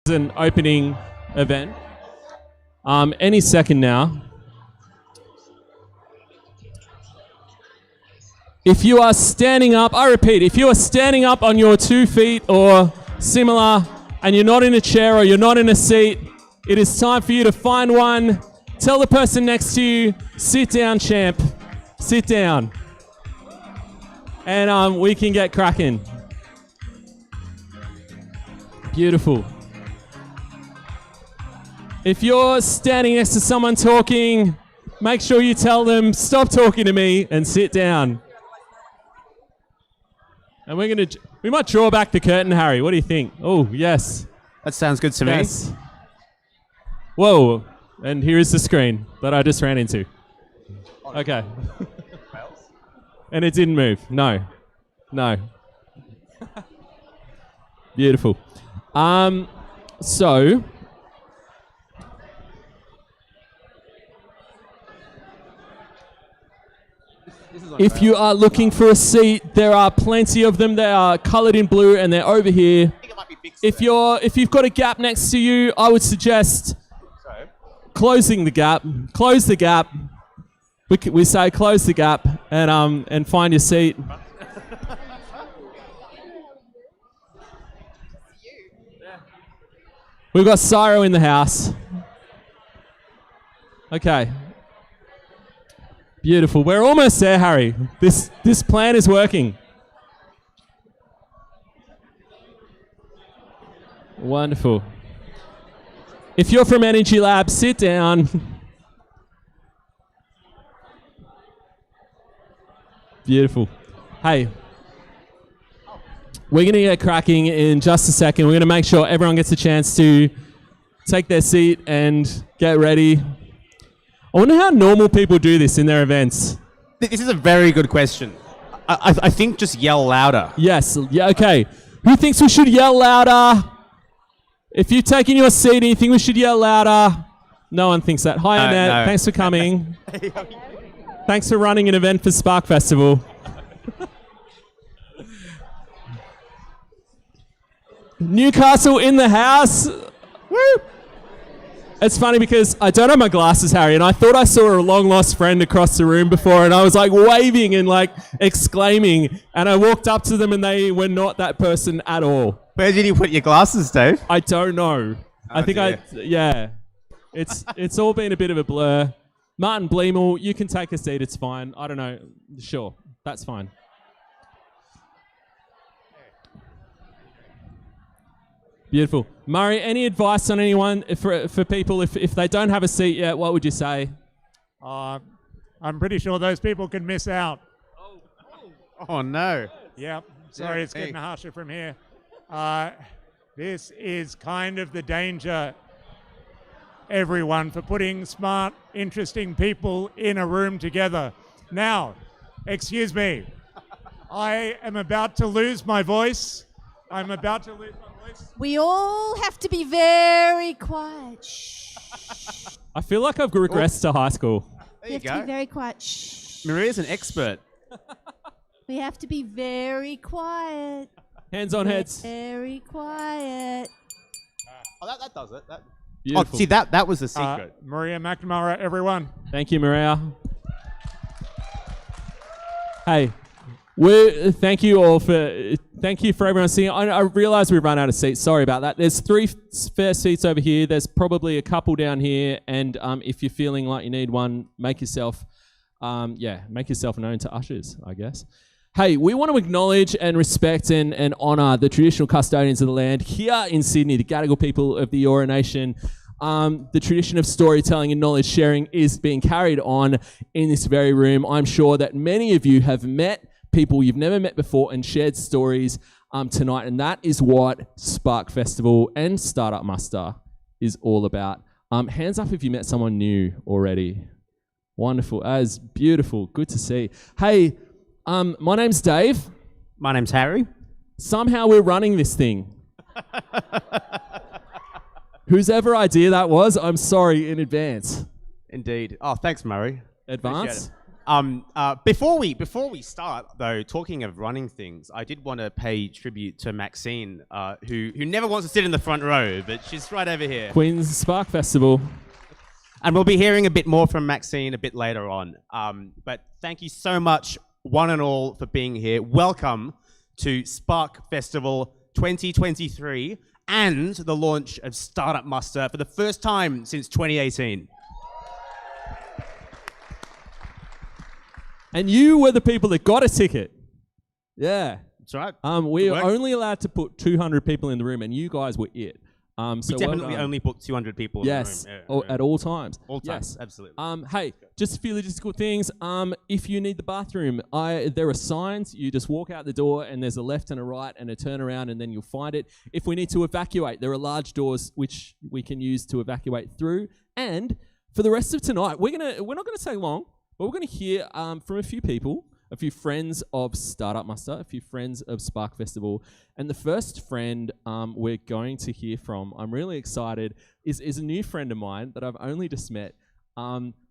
An opening event. Any second now. If you are standing up, I repeat, if you are standing up on your 2 feet or similar and you're not in a chair or you're not in a seat, it is time for you to find one. Tell the person next to you, sit down, champ. Sit down. And we can get cracking. Beautiful. If you're standing next to someone talking, make sure you tell them, stop talking to me and sit down. And we might draw back the curtain, Harry. What do you think? Oh, yes. That sounds good to me. Yes. Whoa. And here is the screen that I just ran into. Okay. And it didn't move. No. Beautiful. So... if you are looking for a seat, there are plenty of them. They are coloured in blue and they're over here. If you've got a gap next to you, I would suggest closing the gap. Close the gap. We say close the gap and find your seat. We've got Cyro in the house. Okay. Beautiful. We're almost there, Harry. This plan is working. Wonderful. If you're from Energy Lab, sit down. Beautiful. Hey, we're going to get cracking in just a second. We're going to make sure everyone gets a chance to take their seat and get ready. I wonder how normal people do this in their events. This is a very good question. I think just yell louder. Yes. Yeah. Okay. Who thinks we should yell louder? If you've taken your seat and you think we should yell louder, no one thinks that. Hi, Annette. No. Thanks for coming. Thanks for running an event for Spark Festival. Newcastle in the house. Woo! It's funny because I don't have my glasses, Harry, and I thought I saw a long-lost friend across the room before, and I was like waving and like exclaiming, and I walked up to them and they were not that person at all. Where did you put your glasses, Dave? I don't know. I think dear. yeah. It's all been a bit of a blur. Martin Bleemel, you can take a seat, it's fine. I don't know. Sure, that's fine. Beautiful. Murray, any advice on anyone, for people, if they don't have a seat yet, what would you say? I'm pretty sure those people can miss out. Oh, no. Yep. Sorry, it's getting harsher from here. This is kind of the danger, everyone, for putting smart, interesting people in a room together. Now, excuse me. I am about to lose my voice. We all have to be very quiet. Shh. I feel like I've regressed to high school. There We you have to go. be very quiet. Shh. Maria's an expert. We have to be very quiet. Hands on heads. Very quiet. Oh, that does it. Beautiful. Oh, see, that was the secret. Maria McNamara, everyone. Thank you, Maria. Hey, thank you for everyone seeing. I realise we've run out of seats. Sorry about that. There's 3 spare seats over here. There's probably a couple down here. And if you're feeling like you need one, make yourself known to ushers, I guess. Hey, we want to acknowledge and respect and honour the traditional custodians of the land here in Sydney, the Gadigal people of the Eora Nation. The tradition of storytelling and knowledge sharing is being carried on in this very room. I'm sure that many of you have met people you've never met before and shared stories tonight, and that is what Spark Festival and Startup Muster is all about. Hands up if you met someone new already. Wonderful, as beautiful, good to see. Hey, my name's Dave. My name's Harry. Somehow we're running this thing. Whose ever idea that was, I'm sorry in advance. Indeed. Oh, thanks, Murray. Advance? Before we start, though, talking of running things, I did want to pay tribute to Maxine, who never wants to sit in the front row, but she's right over here. Queen's Spark Festival. And we'll be hearing a bit more from Maxine a bit later on. But thank you so much, one and all, for being here. Welcome to Spark Festival 2023 and the launch of Startup Muster for the first time since 2018. And you were the people that got a ticket. Yeah. That's right. We are only allowed to put 200 people in the room, and you guys were it. We definitely only put 200 people in the room. Yes, at all times. All times, yes. absolutely. Hey, just a few logistical things. If you need the bathroom, there are signs. You just walk out the door, and there's a left and a right and a turnaround, and then you'll find it. If we need to evacuate, there are large doors which we can use to evacuate through. And for the rest of tonight, we're not gonna take long. But we're going to hear from a few people, a few friends of Startup Muster, a few friends of Spark Festival. And the first friend we're going to hear from, I'm really excited, is a new friend of mine that I've only just met,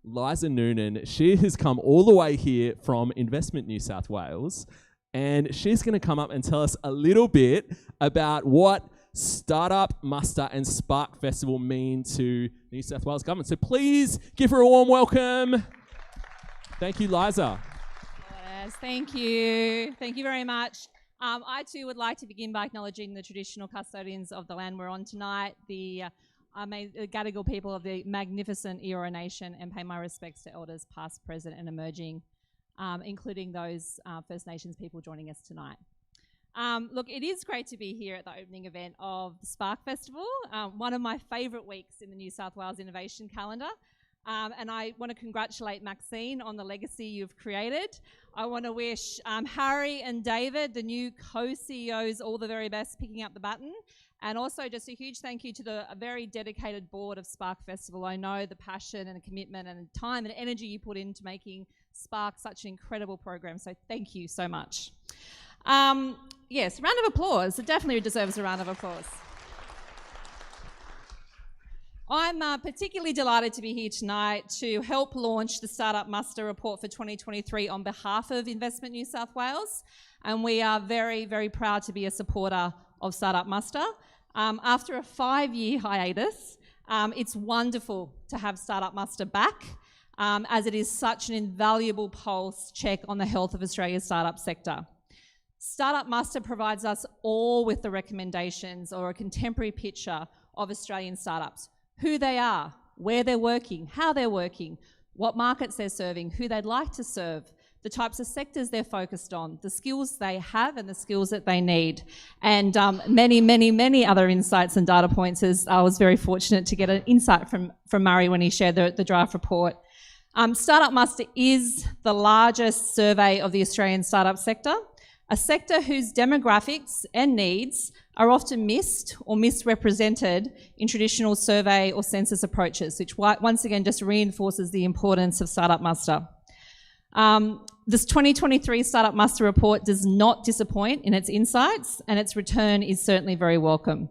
Liza Noonan. She has come all the way here from Investment New South Wales. And she's going to come up and tell us a little bit about what Startup Muster and Spark Festival mean to the New South Wales Government. So please give her a warm welcome. Thank you, Liza. Yes, thank you. Thank you very much. I too would like to begin by acknowledging the traditional custodians of the land we're on tonight, the Gadigal people of the magnificent Eora Nation, and pay my respects to elders past, present and emerging, including those First Nations people joining us tonight. Look, it is great to be here at the opening event of the Spark Festival, one of my favourite weeks in the New South Wales Innovation Calendar. And I want to congratulate Maxine on the legacy you've created. I want to wish Harry and David, the new co-CEOs, all the very best picking up the baton. And also just a huge thank you to the very dedicated board of Spark Festival. I know the passion and the commitment and the time and energy you put into making Spark such an incredible program. So thank you so much. Yes, round of applause. It definitely deserves a round of applause. I'm particularly delighted to be here tonight to help launch the Startup Muster report for 2023 on behalf of Investment New South Wales. And we are very, very proud to be a supporter of Startup Muster. After a 5-year hiatus, it's wonderful to have Startup Muster back, as it is such an invaluable pulse check on the health of Australia's startup sector. Startup Muster provides us all with the recommendations or a contemporary picture of Australian startups. Who they are, where they're working, how they're working, what markets they're serving, who they'd like to serve, the types of sectors they're focused on, the skills they have and the skills that they need, and many, many, many other insights and data points. As I was very fortunate to get an insight from Murray when he shared the draft report. Startup Muster is the largest survey of the Australian startup sector, a sector whose demographics and needs are often missed or misrepresented in traditional survey or census approaches, which once again just reinforces the importance of Startup Muster. This 2023 Startup Muster report does not disappoint in its insights, and its return is certainly very welcome.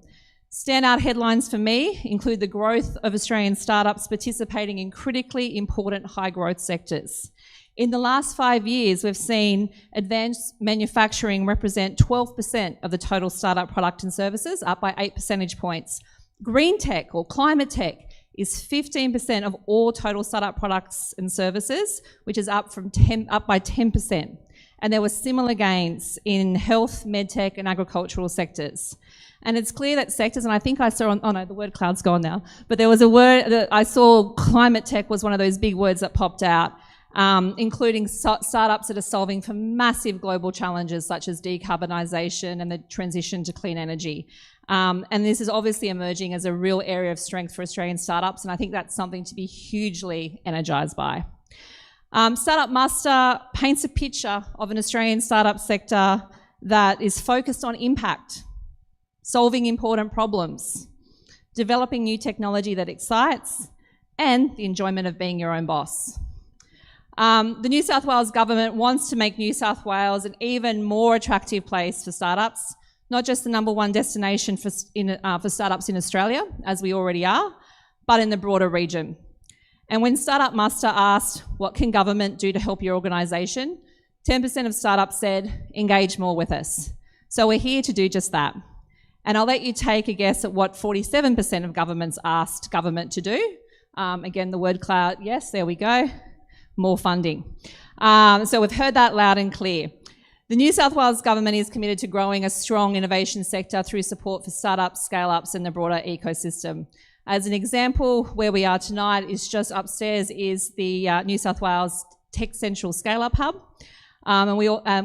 Standout headlines for me include the growth of Australian startups participating in critically important high growth sectors. In the last 5 years, we've seen advanced manufacturing represent 12% of the total startup product and services, up by 8 percentage points. Green tech or climate tech is 15% of all total startup products and services, which is up by 10%. And there were similar gains in health, medtech, and agricultural sectors. And it's clear that sectors, and I think I saw oh no, the word cloud's gone now, but there was a word that I saw, climate tech was one of those big words that popped out. Including startups that are solving for massive global challenges such as decarbonisation and the transition to clean energy. And this is obviously emerging as a real area of strength for Australian startups, and I think that's something to be hugely energised by. Startup Muster paints a picture of an Australian startup sector that is focused on impact, solving important problems, developing new technology that excites, and the enjoyment of being your own boss. The New South Wales Government wants to make New South Wales an even more attractive place for startups, not just the #1 destination for startups in Australia, as we already are, but in the broader region. And when Startup Muster asked, what can government do to help your organisation? 10% of startups said, engage more with us. So we're here to do just that. And I'll let you take a guess at what 47% of governments asked government to do. Again, the word cloud, yes, there we go. More funding. So we've heard that loud and clear. The New South Wales Government is committed to growing a strong innovation sector through support for startups, scale-ups and the broader ecosystem. As an example, where we are tonight is just upstairs is the New South Wales Tech Central Scale-Up Hub,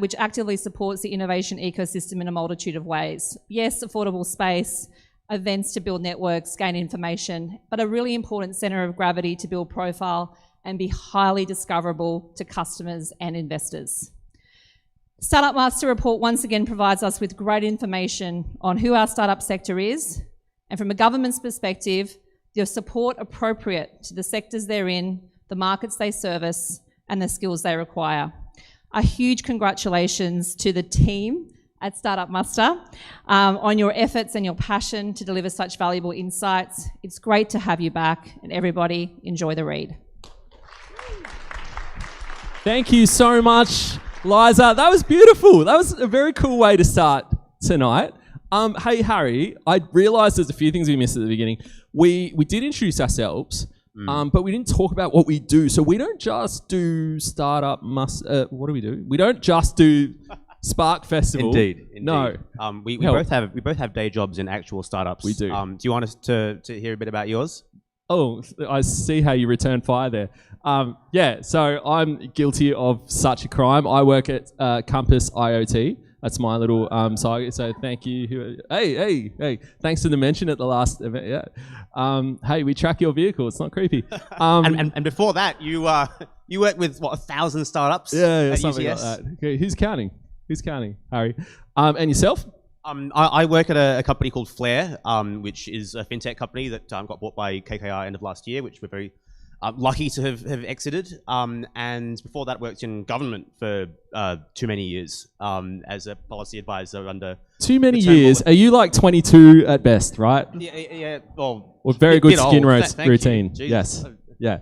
which actively supports the innovation ecosystem in a multitude of ways. Yes, affordable space, events to build networks, gain information, but a really important centre of gravity to build profile and be highly discoverable to customers and investors. Startup Master Report once again provides us with great information on who our startup sector is, and from a government's perspective, the support appropriate to the sectors they're in, the markets they service, and the skills they require. A huge congratulations to the team at Startup Muster on your efforts and your passion to deliver such valuable insights. It's great to have you back, and everybody enjoy the read. Thank you so much, Liza. That was beautiful. That was a very cool way to start tonight. Hey, Harry, I realised there's a few things we missed at the beginning. We did introduce ourselves, but we didn't talk about what we do. So we don't just do Startup Muster. What do we do? We don't just do Spark Festival. Indeed. No. We both have day jobs in actual startups. We do. Do you want us to hear a bit about yours? Oh, I see how you return fire there. Yeah, so I'm guilty of such a crime. I work at Compass IoT. That's my little side. So thank you. Hey. Thanks for the mention at the last event. Yeah. Hey, we track your vehicle. It's not creepy. And before that, you worked with, 1,000 startups? Yeah, at something UCS? like that. Okay, who's counting, Harry? And yourself? I work at a company called Flare, which is a fintech company that got bought by KKR end of last year, which we're very lucky to have exited. And before that, worked in government for too many years as a policy advisor under. Too many years? Are you like 22 at best, right? Yeah. Well, Or very good skin thank routine. you. Yes. Yeah.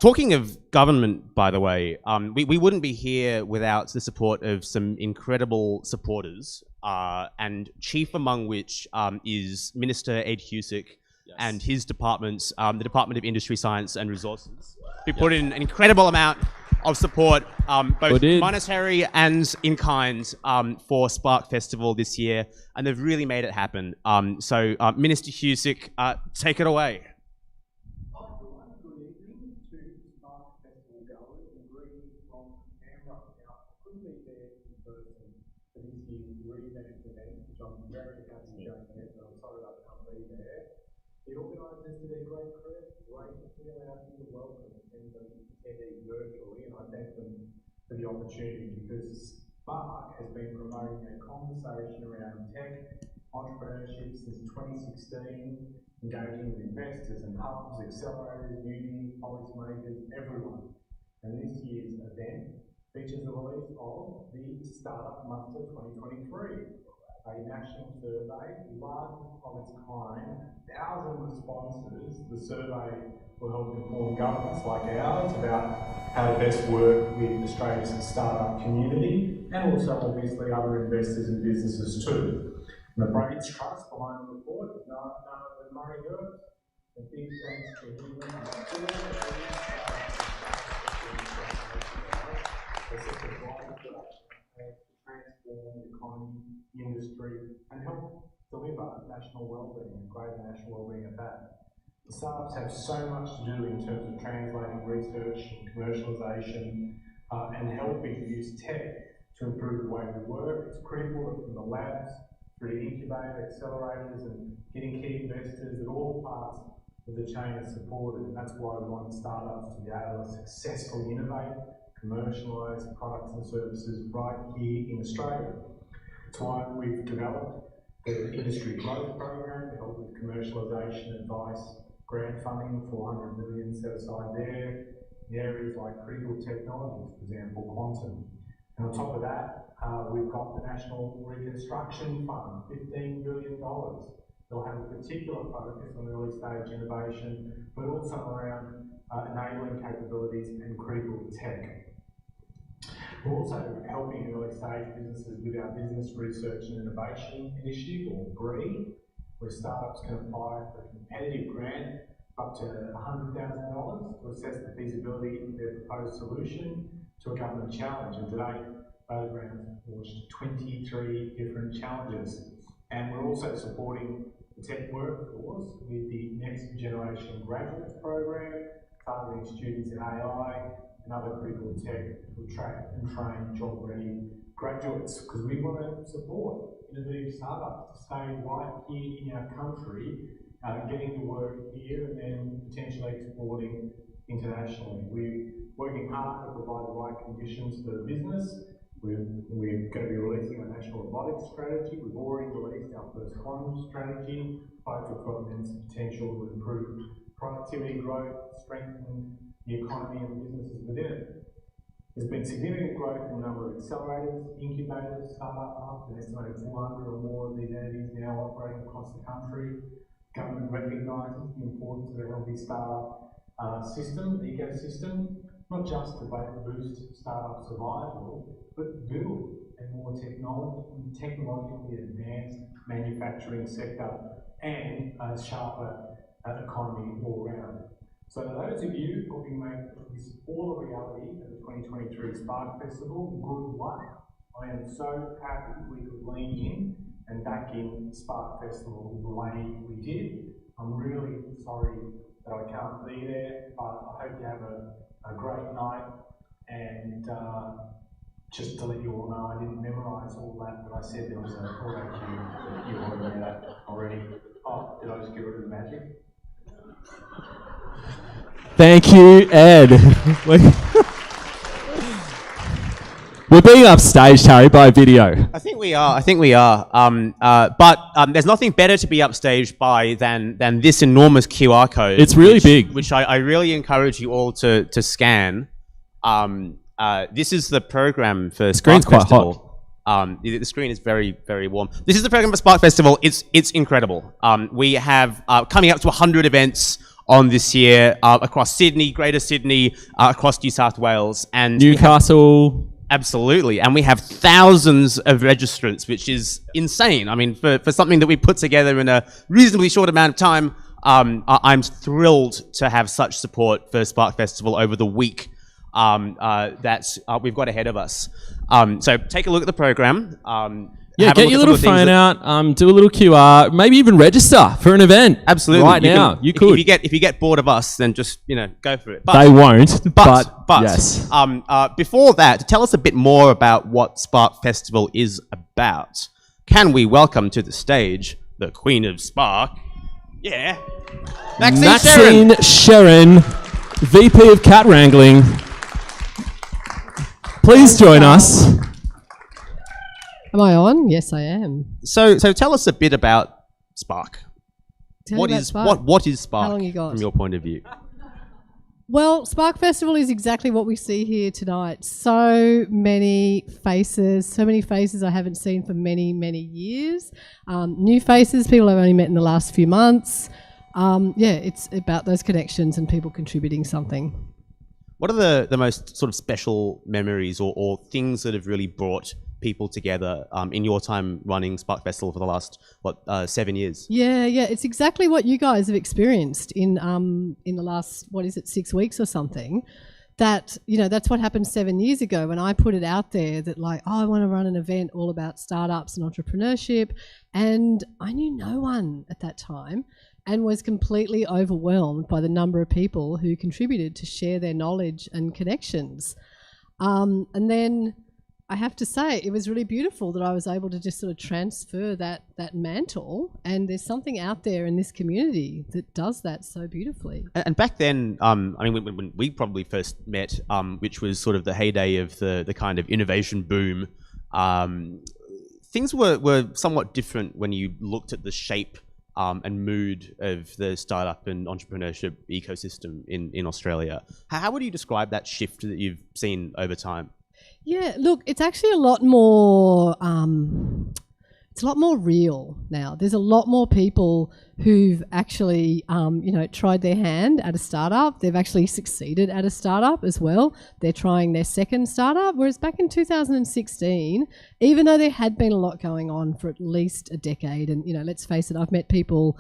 Talking of government, by the way, we wouldn't be here without the support of some incredible supporters, and chief among which is Minister Ed Husick and his departments, the Department of Industry, Science and Resources, who put in an incredible amount of support, both monetary and in kind, for Spark Festival this year, and they've really made it happen. So Minister Husick, take it away. The organisers did a great to allow me to welcome attendees virtually, and I thank them for the opportunity because Spark has been promoting a conversation around tech entrepreneurship since 2016, engaging with investors and hubs, accelerators, uni, policymakers, everyone. And this year's event features the release of the Startup Muster 2023. A national survey, largest of its kind, 1,000 responses. The survey will help inform governments like ours about how to best work with Australia's startup community and also obviously other investors and businesses too. And the brains trust behind the report is none other than Murray Hurst. A big thanks to him. Transform the economy, industry, and help deliver national wellbeing and greater national wellbeing at that. The startups have so much to do in terms of translating research and commercialisation and helping use tech to improve the way we work. It's critical that from the labs through to incubator, accelerators, and getting key investors that all parts of the chain are supported. And that's why we want startups to be able to successfully innovate, commercialise products and services right here in Australia. That's why we've developed the Industry Growth Program to help with commercialisation, advice, grant funding, 400 million set aside there, in areas like critical technologies, for example, quantum. And on top of that, we've got the National Reconstruction Fund, $15 billion They'll have a particular focus on early stage innovation, but also around enabling capabilities and critical tech. We're also helping early stage businesses with our Business Research and Innovation Initiative, or BRE, where startups can apply for a competitive grant up to $100,000 to assess the feasibility of their proposed solution to a government challenge. And today, those grants launched 23 different challenges. And we're also supporting the tech workforce with the Next Generation Graduates Program, targeting students in AI and other critical tech to attract and train job-ready graduates, because we want to support innovative startups to stay right here in our country, getting to work here and then potentially exporting internationally. We're working hard to provide the right conditions for the business. We're going to be releasing our national robotics strategy. We've already released our first quantum strategy. Both have got immense potential to improve productivity growth, strengthen the economy and businesses within it. There's been significant growth in the number of accelerators, incubators, startup hubs, an estimated 400 or more of these entities now operating across the country. Government recognises the importance of a healthy startup ecosystem, not just to boost startup survival, but build a more technologically advanced manufacturing sector and a sharper economy all round. So to those of you helping make this all a reality at the 2023 Spark Festival, good luck. I am so happy we could lean in and back in Spark Festival the way we did. I'm really sorry that I can't be there, but I hope you have a great night. And just to let you all know, I didn't memorise all that, but I said there was an auto cue. You already know that already. Oh, did I just get rid of the magic? Thank you, Ed. We're being upstaged, Harry, by video. I think we are. But there's nothing better to be upstaged by than this enormous QR code. It's really big. Which I really encourage you all to scan. This is the program for Spark Festival. The screen is very, very warm. This is the program for Spark Festival. It's incredible. We have coming up to 100 events on this year across Sydney, Greater Sydney, across New South Wales, and Newcastle. Absolutely, and we have thousands of registrants, which is insane. I mean, for something that we put together in a reasonably short amount of time, I'm thrilled to have such support for Spark Festival over the week that we've got ahead of us. So take a look at the program. Yeah, get your little phone out, do a little QR, maybe even register for an event. Absolutely. Right now, you could. If you get bored of us, then just, go for it. But, they won't, but yes. Before that, to tell us a bit more about what Spark Festival is about, can we welcome to the stage the Queen of Spark? Yeah. Maxine Sharon, VP of Cat Wrangling. Please join us. Am I on? Yes, I am. So tell us a bit about Spark. What is Spark Spark How long you got? from your point of view? Well, Spark Festival is exactly what we see here tonight. So many faces I haven't seen for many, many years. New faces, people I've only met in the last few months. It's about those connections and people contributing something. What are the most sort of special memories or things that have really brought people together in your time running Spark Festival for the last 7 years? Yeah, it's exactly what you guys have experienced in the last 6 weeks or something. That's what happened 7 years ago when I put it out there that I want to run an event all about startups and entrepreneurship, and I knew no one at that time and was completely overwhelmed by the number of people who contributed to share their knowledge and connections. And then I have to say, it was really beautiful that I was able to just sort of transfer that mantle, and there's something out there in this community that does that so beautifully. And back then, when we probably first met, which was sort of the heyday of the kind of innovation boom, things were somewhat different when you looked at the shape and mood of the startup and entrepreneurship ecosystem in Australia. How would you describe that shift that you've seen over time? Yeah, look, it's actually a lot more it's a lot more real now. There's a lot more people who've actually, tried their hand at a startup. They've actually succeeded at a startup as well. They're trying their second startup, whereas back in 2016, even though there had been a lot going on for at least a decade, and, let's face it, I've met people,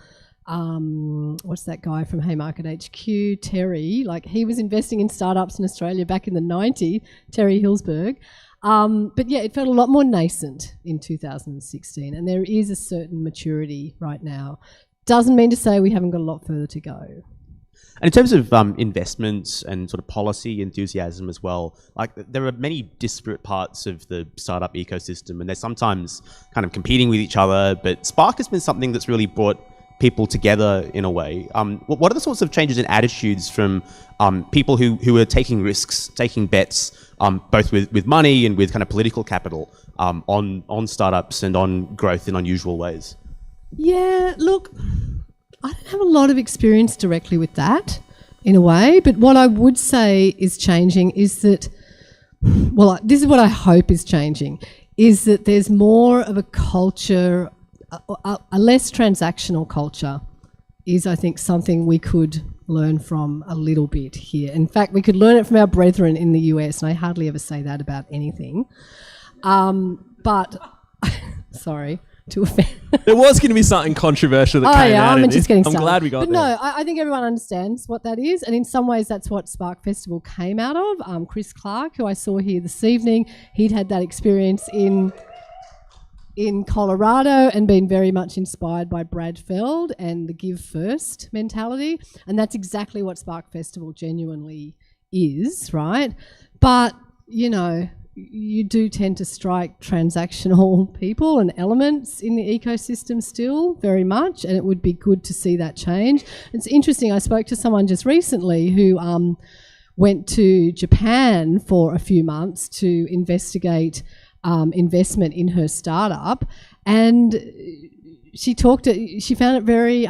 what's that guy from Haymarket HQ, Terry, like he was investing in startups in Australia back in the 90s, Terry Hillsberg. But yeah, it felt a lot more nascent in 2016, and there is a certain maturity right now. Doesn't mean to say we haven't got a lot further to go. And in terms of investments and sort of policy enthusiasm as well, like there are many disparate parts of the startup ecosystem, and they're sometimes kind of competing with each other, but Spark has been something that's really brought people together in a way. What are the sorts of changes in attitudes from people who are taking risks, taking bets, both with money and with kind of political capital on startups and on growth in unusual ways? Yeah, look, I don't have a lot of experience directly with that in a way, but what I would say is changing is that, well, this is what I hope is changing, is that there's more of a culture, a less transactional culture is, I think, something we could learn from a little bit here. In fact, we could learn it from our brethren in the US, and I hardly ever say that about anything. But, sorry to offend. There was going to be something controversial that came out of this. Just getting started. I'm glad we got but there. No, I think everyone understands what that is, and in some ways that's what Spark Festival came out of. Chris Clark, who I saw here this evening, he'd had that experience in Colorado and been very much inspired by Brad Feld and the give first mentality. And that's exactly what Spark Festival genuinely is, right? But, you do tend to strike transactional people and elements in the ecosystem still very much, and it would be good to see that change. It's interesting, I spoke to someone just recently who went to Japan for a few months to investigate investment in her startup, and she found it very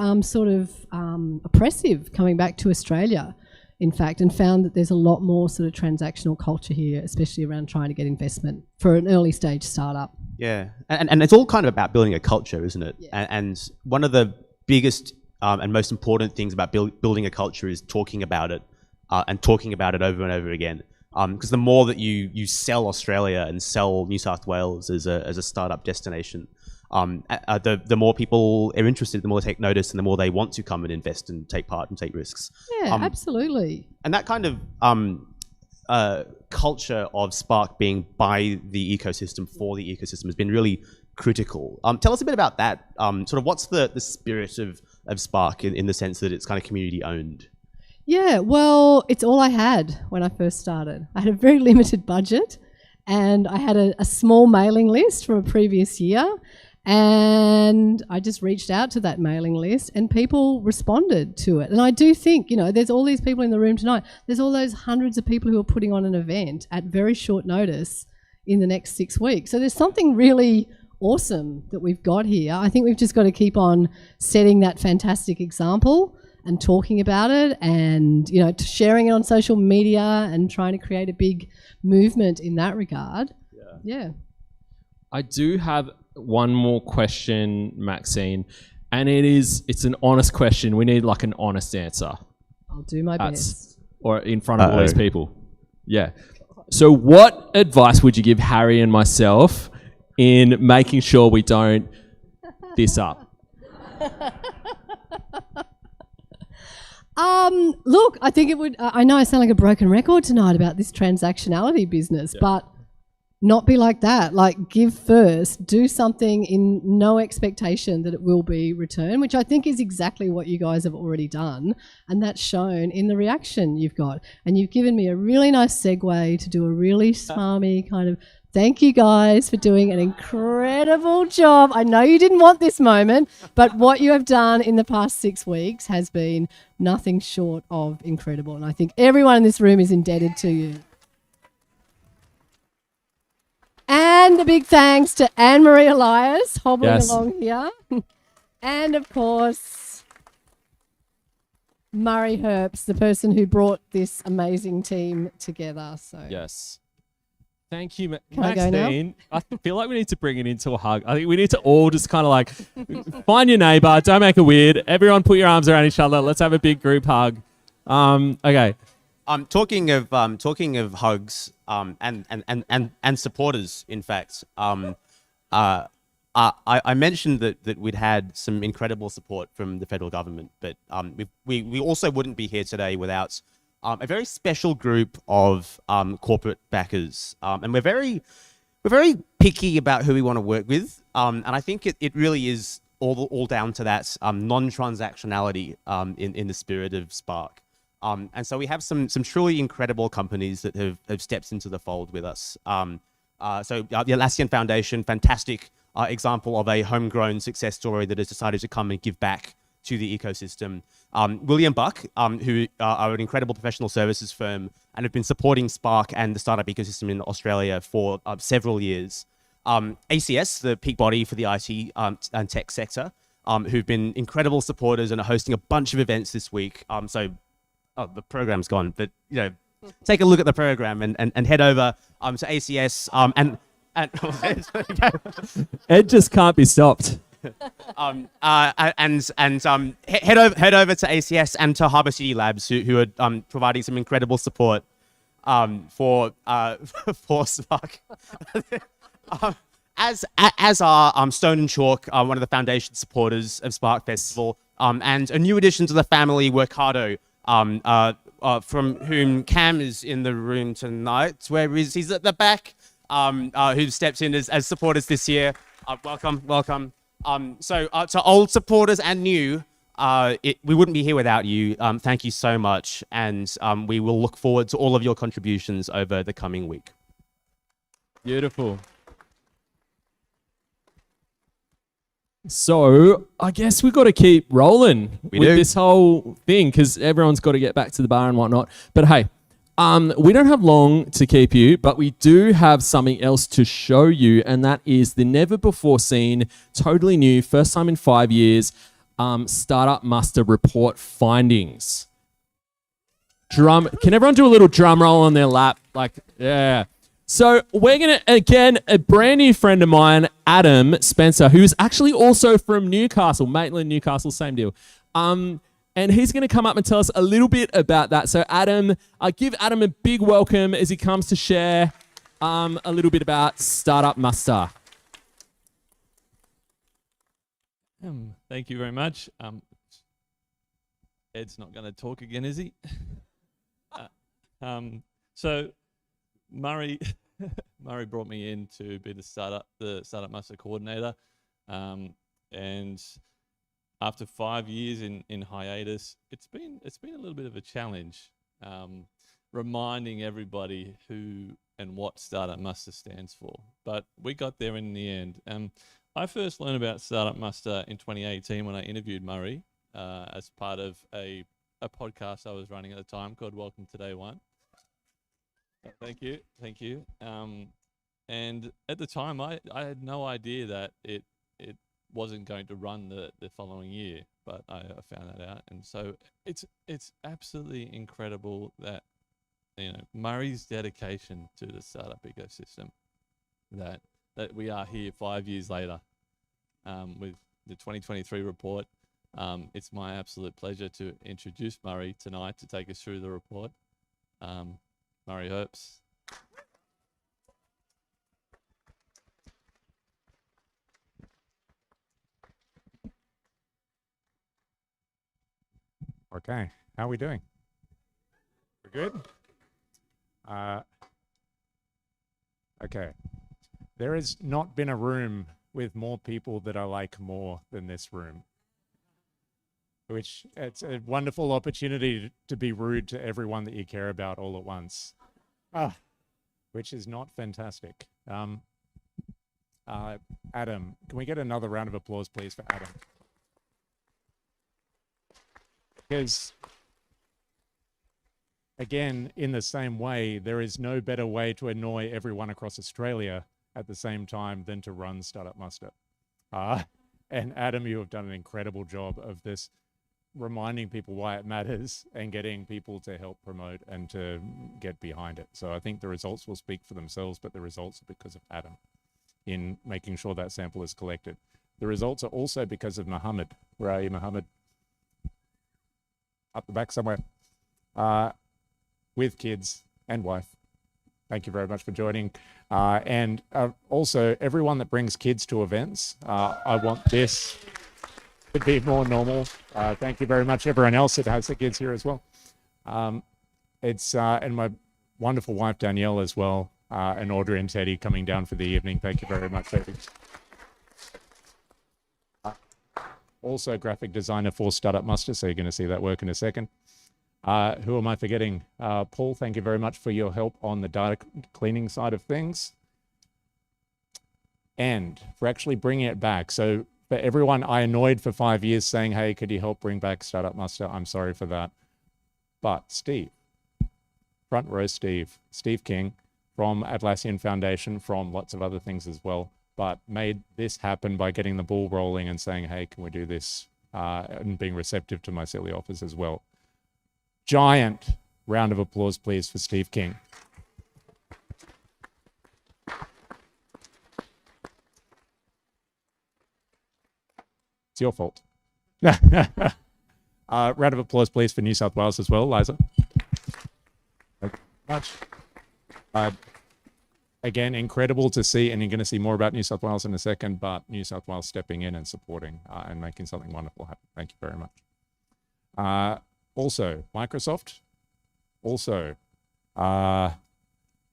oppressive coming back to Australia, in fact, and found that there's a lot more sort of transactional culture here, especially around trying to get investment for an early stage startup. Yeah, and it's all kind of about building a culture, isn't it? Yeah. And one of the biggest and most important things about building a culture is talking about it and talking about it over and over again. Because the more that you sell Australia and sell New South Wales as a startup destination, the more people are interested, the more they take notice, and the more they want to come and invest and take part and take risks. Yeah, absolutely. And that kind of culture of Spark being by the ecosystem, for the ecosystem, has been really critical. Tell us a bit about that. Sort of what's the spirit of Spark in the sense that it's kind of community owned? Yeah, well, it's all I had when I first started. I had a very limited budget, and I had a small mailing list from a previous year, and I just reached out to that mailing list, and people responded to it. And I do think, there's all these people in the room tonight. There's all those hundreds of people who are putting on an event at very short notice in the next 6 weeks. So there's something really awesome that we've got here. I think we've just got to keep on setting that fantastic example and talking about it, and sharing it on social media and trying to create a big movement in that regard. Yeah. I do have one more question, Maxine, and it's an honest question. We need like an honest answer. I'll do my best. Or in front of all these people. Yeah. So what advice would you give Harry and myself in making sure we don't this up? Look, I think it would, I know I sound like a broken record tonight about this transactionality business, but not be like that. Like, give first, do something in no expectation that it will be returned, which I think is exactly what you guys have already done. And that's shown in the reaction you've got. And you've given me a really nice segue to do a really smarmy kind of thank you guys for doing an incredible job. I know you didn't want this moment, but what you have done in the past 6 weeks has been nothing short of incredible. And I think everyone in this room is indebted to you. And a big thanks to Anne-Marie Elias, hobbling along here. And of course, Murray Herbst, the person who brought this amazing team together. So yes. Thank you, Can I go now? Maxine. I feel like we need to bring it into a hug. I think we need to all just kind of like find your neighbor. Don't make it weird. Everyone put your arms around each other. Let's have a big group hug. Okay. Talking of hugs and supporters, in fact, I mentioned that we'd had some incredible support from the federal government, but we also wouldn't be here today without a very special group of corporate backers, and we're very picky about who we want to work with, and I think it really is all down to that non-transactionality in the spirit of Spark. And so we have some truly incredible companies that have stepped into the fold with us. So the Atlassian Foundation, fantastic example of a homegrown success story that has decided to come and give back to the ecosystem. William Buck, who are an incredible professional services firm and have been supporting Spark and the startup ecosystem in Australia for several years. ACS, the peak body for the IT and tech sector, who've been incredible supporters and are hosting a bunch of events this week. The program's gone, but take a look at the program and head over to ACS and Ed just can't be stopped. head over to ACS and to Harbour City Labs, who are providing some incredible support for Spark. As are Stone and Chalk, one of the foundation supporters of Spark Festival, and a new addition to the family, Workato, from whom Cam is in the room tonight. Where is he's at the back? Who stepped in as supporters this year. Welcome. So to old supporters and new, we wouldn't be here without you. Thank you so much, and we will look forward to all of your contributions over the coming week. Beautiful. So I guess we've got to keep rolling with this whole thing because everyone's got to get back to the bar and whatnot. But hey, we don't have long to keep you, but we do have something else to show you, and that is the never-before-seen, totally new, first time in 5 years, Startup Muster report findings. Can everyone do a little drum roll on their lap? Yeah. So we're going to, again, a brand new friend of mine, Adam Spencer, who's actually also from Newcastle, Maitland, Newcastle, same deal. And he's going to come up and tell us a little bit about that. So Adam, give Adam a big welcome as he comes to share a little bit about Startup Muster. Thank you very much. Ed's not going to talk again, is he? So Murray brought me in to be the Startup Muster coordinator, and after 5 years in hiatus, it's been a little bit of a challenge, reminding everybody who and what Startup Muster stands for. But we got there in the end. I first learned about Startup Muster in 2018 when I interviewed Murray as part of a podcast I was running at the time called Welcome to Day One. Thank you. And at the time, I had no idea that it wasn't going to run the following year, but I found that out. And so it's absolutely incredible that Murray's dedication to the startup ecosystem, that we are here 5 years later with the 2023 report. It's my absolute pleasure to introduce Murray tonight to take us through the report. Murray Herbst. Okay, how are we doing? We're good? Okay. There has not been a room with more people that I like more than this room. Which it's a wonderful opportunity to be rude to everyone that you care about all at once. Which is not fantastic. Adam, can we get another round of applause, please, for Adam? Because, again, in the same way, there is no better way to annoy everyone across Australia at the same time than to run Startup Muster. And Adam, you have done an incredible job of this reminding people why it matters and getting people to help promote and to get behind it. So I think the results will speak for themselves, but the results are because of Adam in making sure that sample is collected. The results are also because of Mohammed. Where are you, Mohammed? Up the back somewhere. With kids and wife. Thank you very much for joining. And also, everyone that brings kids to events, I want this to be more normal. Thank you very much, everyone else that has the kids here as well. And my wonderful wife, Danielle, as well, and Audrey and Teddy coming down for the evening. Thank you very much, Teddy. Also graphic designer for Startup Muster, so you're going to see that work in a second. Who am I forgetting? Paul, thank you very much for your help on the data cleaning side of things. And for actually bringing it back. So for everyone I annoyed for 5 years saying, hey, could you help bring back Startup Muster? I'm sorry for that. But Steve, front row Steve King from Atlassian Foundation, from lots of other things as well, but made this happen by getting the ball rolling and saying, hey, can we do this? And being receptive to my silly offers as well. Giant round of applause, please, for Steve King. It's your fault. Round of applause, please, for New South Wales as well, Liza. Thank you very much. Again, incredible to see, and you're going to see more about New South Wales in a second, but New South Wales stepping in and supporting and making something wonderful happen. Thank you very much. Also, Microsoft. Also, I'm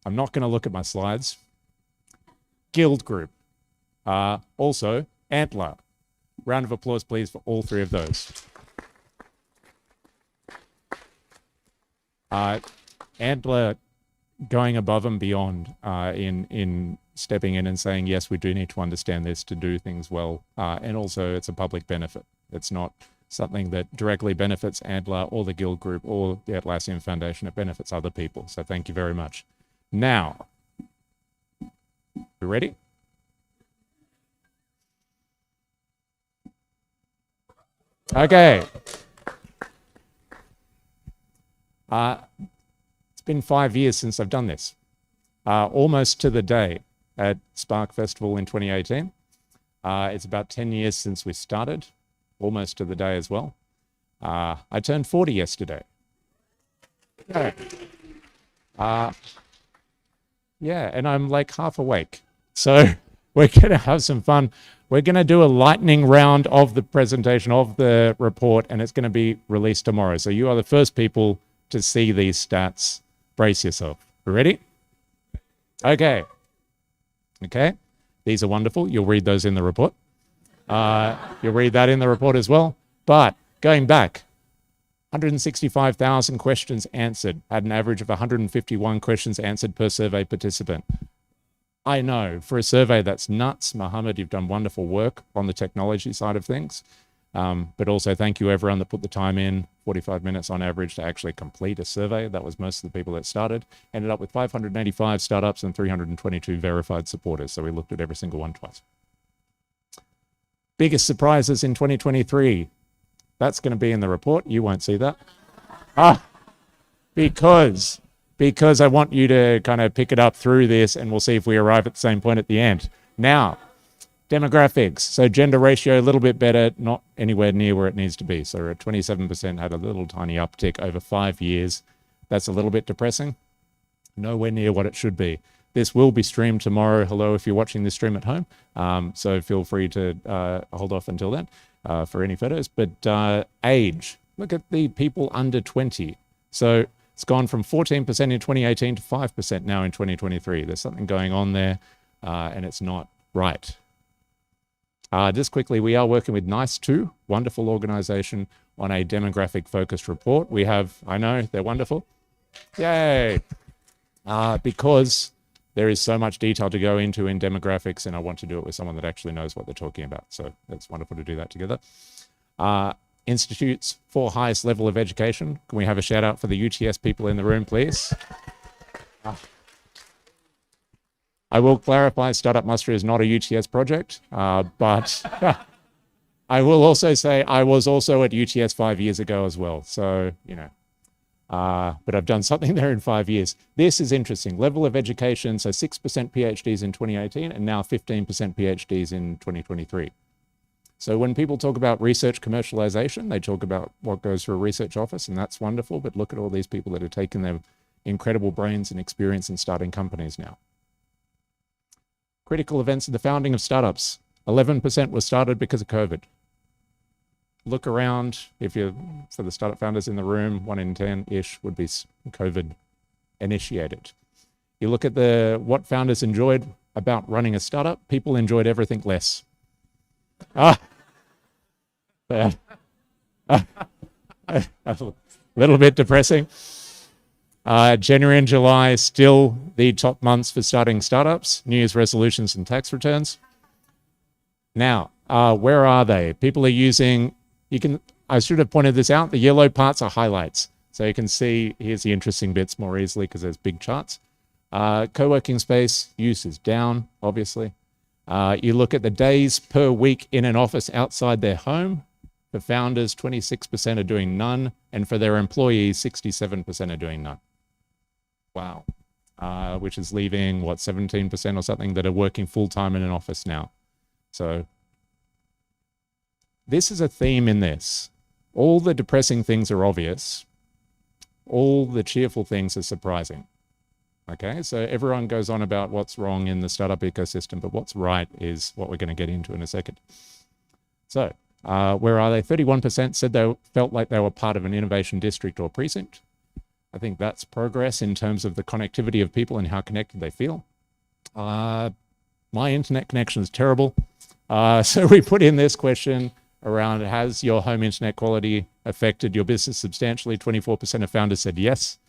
not going to look at my slides. Gild Group. Also, Antler. Round of applause, please, for all three of those. Antler going above and beyond in stepping in and saying, yes, we do need to understand this to do things well. And also, it's a public benefit. It's not something that directly benefits Antler or the Gild Group or the Atlassian Foundation. It benefits other people. So thank you very much. Now, you ready? Okay. It's been 5 years since I've done this. Almost to the day at Spark Festival in 2018. It's about 10 years since we started. Almost to the day as well. I turned 40 yesterday. Yeah. Yeah, and I'm like half awake. So we're going to have some fun. We're going to do a lightning round of the presentation of the report, and it's going to be released tomorrow. So you are the first people to see these stats. Brace yourself. Ready? Okay. Okay. These are wonderful. You'll read those in the report. You'll read that in the report as well. But going back, 165,000 questions answered, had an average of 151 questions answered per survey participant. I know, for a survey that's nuts. Mohammed, you've done wonderful work on the technology side of things. But also thank you everyone that put the time in, 45 minutes on average to actually complete a survey. That was most of the people that started. Ended up with 585 startups and 322 verified supporters. So we looked at every single one twice. Biggest surprises in 2023. That's going to be in the report. You won't see that. Because I want you to kind of pick it up through this, and we'll see if we arrive at the same point at the end. Now, demographics. So gender ratio a little bit better, not anywhere near where it needs to be. So we're at 27%, had a little tiny uptick over 5 years. That's a little bit depressing. Nowhere near what it should be. This will be streamed tomorrow. Hello, if you're watching this stream at home. So feel free to hold off until then for any photos. But age, look at the people under 20. So it's gone from 14% in 2018 to 5% now in 2023. There's something going on there, and it's not right. Just quickly, we are working with NICE2, wonderful organization, on a demographic-focused report. We have, I know, they're wonderful. Yay! Because there is so much detail to go into in demographics, and I want to do it with someone that actually knows what they're talking about. So it's wonderful to do that together. Institutes for highest level of education. Can we have a shout out for the UTS people in the room, please? I will clarify, Startup Muster is not a UTS project, but I will also say I was also at UTS 5 years ago as well. So, you know, but I've done something there in 5 years. This is interesting. Level of education, so 6% PhDs in 2018 and now 15% PhDs in 2023. So when people talk about research commercialization, they talk about what goes through a research office, and that's wonderful, but look at all these people that have taken their incredible brains and experience in starting companies now. Critical events of the founding of startups. 11% was started because of COVID. Look around, if you're, for the startup founders in the room, 1 in 10-ish would be COVID initiated. You look at what founders enjoyed about running a startup, people enjoyed everything less. A little bit depressing. January and July, still the top months for starting startups, New Year's resolutions and tax returns. Now, where are they? People are using, I should have pointed this out, the yellow parts are highlights. So you can see, here's the interesting bits more easily because there's big charts. Co-working space use is down, obviously. You look at the days per week in an office outside their home. For founders, 26% are doing none. And for their employees, 67% are doing none. Wow. Which is leaving, 17% or something that are working full-time in an office now. So this is a theme in this. All the depressing things are obvious. All the cheerful things are surprising. Okay, so everyone goes on about what's wrong in the startup ecosystem, but what's right is what we're going to get into in a second. So where are they? 31% said they felt like they were part of an innovation district or precinct. I think that's progress in terms of the connectivity of people and how connected they feel. My internet connection is terrible. So we put in this question around, has your home internet quality affected your business substantially? 24% of founders said yes.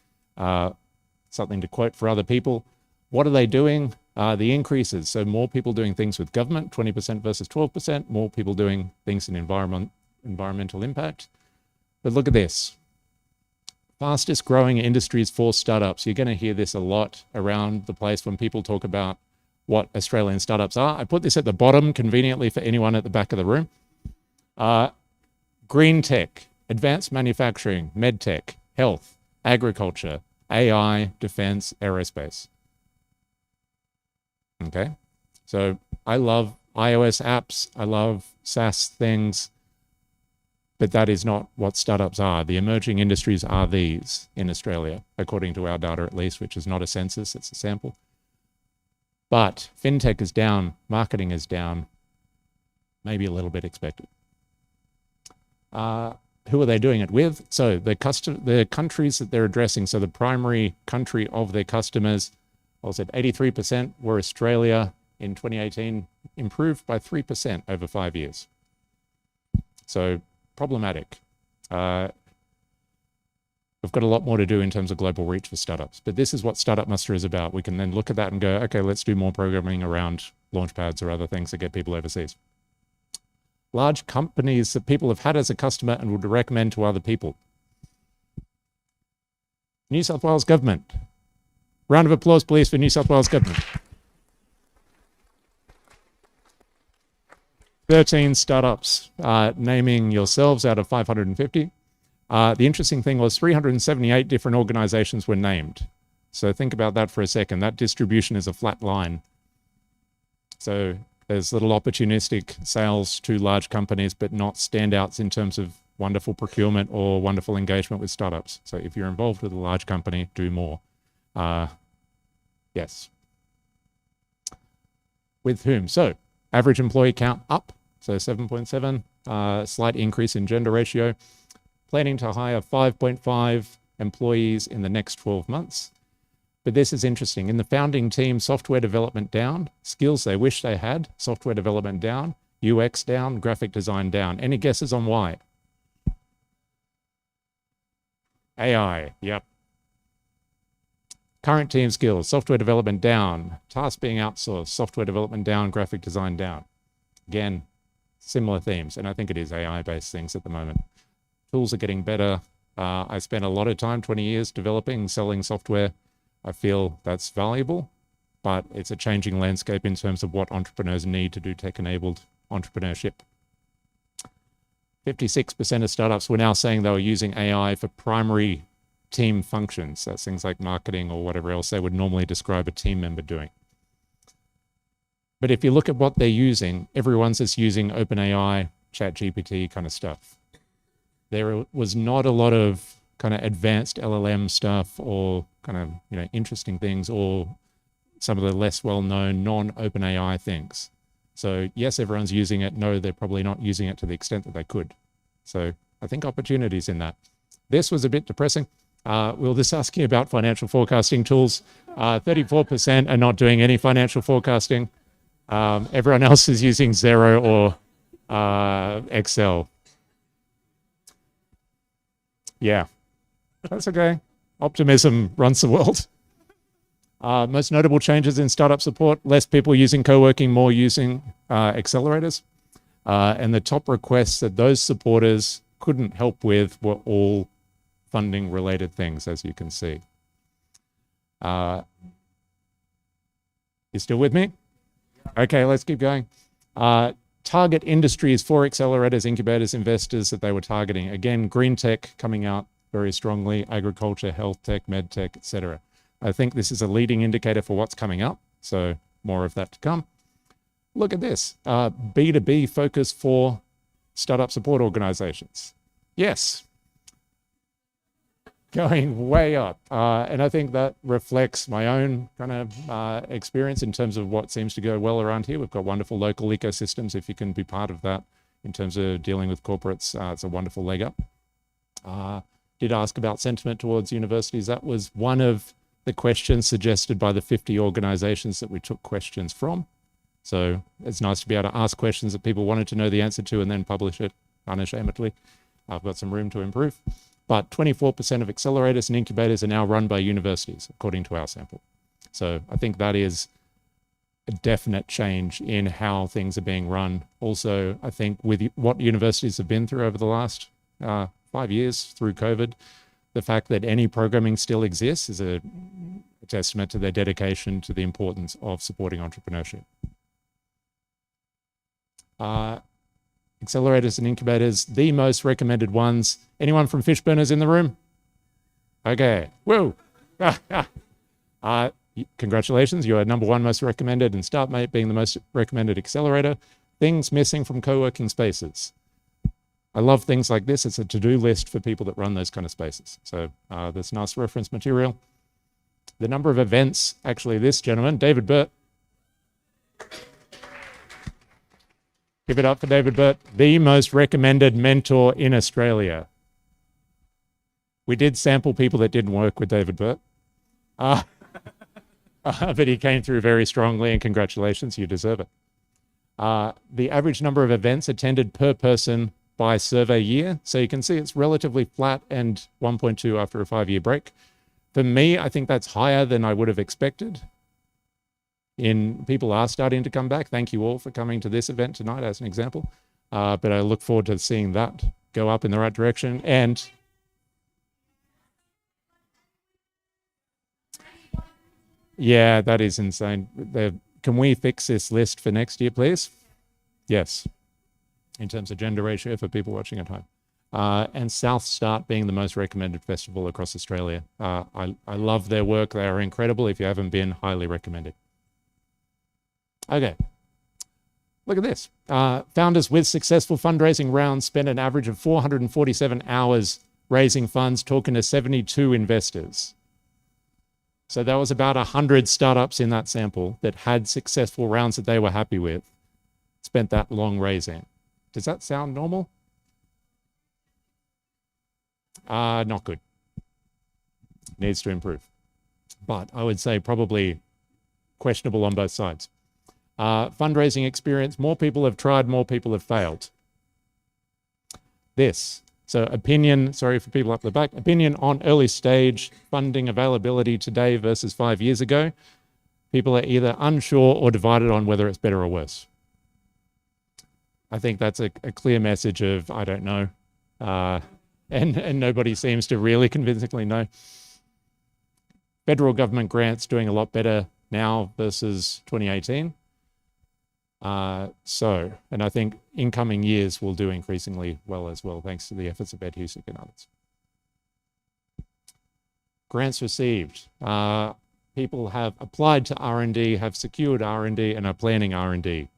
Something to quote for other people. What are they doing? The increases. So more people doing things with government, 20% versus 12%. More people doing things in environmental impact. But look at this. Fastest growing industries for startups. You're going to hear this a lot around the place when people talk about what Australian startups are. I put this at the bottom conveniently for anyone at the back of the room. Green tech, advanced manufacturing, med tech, health, agriculture, AI, defense, aerospace. Okay, so I love iOS apps, I love SaaS things, but that is not what startups are. The emerging industries are these in Australia, according to our data at least, which is not a census, it's a sample. But fintech is down, marketing is down, maybe a little bit expected. Who are they doing it with? So the countries that they're addressing, so the primary country of their customers, I said 83% were Australia in 2018, improved by 3% over 5 years. So problematic. We've got a lot more to do in terms of global reach for startups, but this is what Startup Muster is about. We can then look at that and go, okay, let's do more programming around launchpads or other things that get people overseas. Large companies that people have had as a customer and would recommend to other people. New South Wales Government. Round of applause, please, for New South Wales Government. 13 startups, naming yourselves out of 550. The interesting thing was 378 different organizations were named. So think about that for a second. That distribution is a flat line. So there's little opportunistic sales to large companies, but not standouts in terms of wonderful procurement or wonderful engagement with startups. So if you're involved with a large company, do more. Yes. With whom? So average employee count up, so 7.7, slight increase in gender ratio. Planning to hire 5.5 employees in the next 12 months. But this is interesting. In the founding team, software development down, skills they wish they had, software development down, UX down, graphic design down. Any guesses on why? AI, yep. Current team skills, software development down, tasks being outsourced, software development down, graphic design down. Again, similar themes, and I think it is AI-based things at the moment. Tools are getting better. I spent a lot of time, 20 years, developing, selling software. I feel that's valuable, but it's a changing landscape in terms of what entrepreneurs need to do tech-enabled entrepreneurship. 56% of startups were now saying they were using AI for primary team functions. That's things like marketing or whatever else they would normally describe a team member doing. But if you look at what they're using, everyone's just using OpenAI, ChatGPT kind of stuff. There was not a lot of kind of advanced LLM stuff or kind of, you know, interesting things or some of the less well-known non-OpenAI things. So yes, everyone's using it. No, they're probably not using it to the extent that they could. So I think opportunities in that. This was a bit depressing. We'll just ask you about financial forecasting tools. 34% are not doing any financial forecasting. Everyone else is using Xero or Excel. Yeah, that's okay. Optimism runs the world. Most notable changes in startup support: less people using co-working, more using accelerators. And the top requests that those supporters couldn't help with were all funding related things, as you can see. You still with me? Okay, let's keep going. Target industries for accelerators, incubators, investors that they were targeting. Again, green tech coming out very strongly, agriculture, health tech, med tech, etc. I think this is a leading indicator for what's coming up, so more of that to come. Look at this, B2B focus for startup support organizations. Yes, going way up. And I think that reflects my own kind of experience in terms of what seems to go well around here. We've got wonderful local ecosystems. If you can be part of that in terms of dealing with corporates, it's a wonderful leg up. Did ask about sentiment towards universities. That was one of the questions suggested by the 50 organizations that we took questions from. So it's nice to be able to ask questions that people wanted to know the answer to and then publish it unashamedly. I've got some room to improve. But 24% of accelerators and incubators are now run by universities, according to our sample. So I think that is a definite change in how things are being run. Also, I think with what universities have been through over the last 5 years through COVID, the fact that any programming still exists is a testament to their dedication to the importance of supporting entrepreneurship. Accelerators and incubators, the most recommended ones. Anyone from Fishburners in the room? Okay, whoa. Congratulations, you are #1 most recommended, and StartMate being the most recommended accelerator. Things missing from co-working spaces. I love things like this. It's a to-do list for people that run those kind of spaces. So there's nice reference material. The number of events, actually this gentleman, David Burt. Give it up for David Burt, the most recommended mentor in Australia. We did sample people that didn't work with David Burt. But he came through very strongly, and congratulations, you deserve it. The average number of events attended per person by survey year. So you can see it's relatively flat and 1.2 after a 5-year break. For me, I think that's higher than I would have expected. People are starting to come back. Thank you all for coming to this event tonight as an example. But I look forward to seeing that go up in the right direction. And yeah, that is insane. Can we fix this list for next year, please? Yes. In terms of gender ratio for people watching at home. And South Start being the most recommended festival across Australia. I love their work. They are incredible. If you haven't been, highly recommended. Okay, look at this. Founders with successful fundraising rounds spent an average of 447 hours raising funds, talking to 72 investors. So that was about 100 startups in that sample that had successful rounds that they were happy with, spent that long raising. Does that sound normal? Not good. Needs to improve. But I would say probably questionable on both sides. Fundraising experience, more people have tried, more people have failed. This, so opinion, sorry for people up the back, opinion on early stage funding availability today versus 5 years ago. People are either unsure or divided on whether it's better or worse. I think that's a clear message of, I don't know, and nobody seems to really convincingly know. Federal government grants doing a lot better now versus 2018. And I think incoming years will do increasingly well as well, thanks to the efforts of Ed Husick and others. Grants received. People have applied to R&D, have secured R&D, and are planning R&D.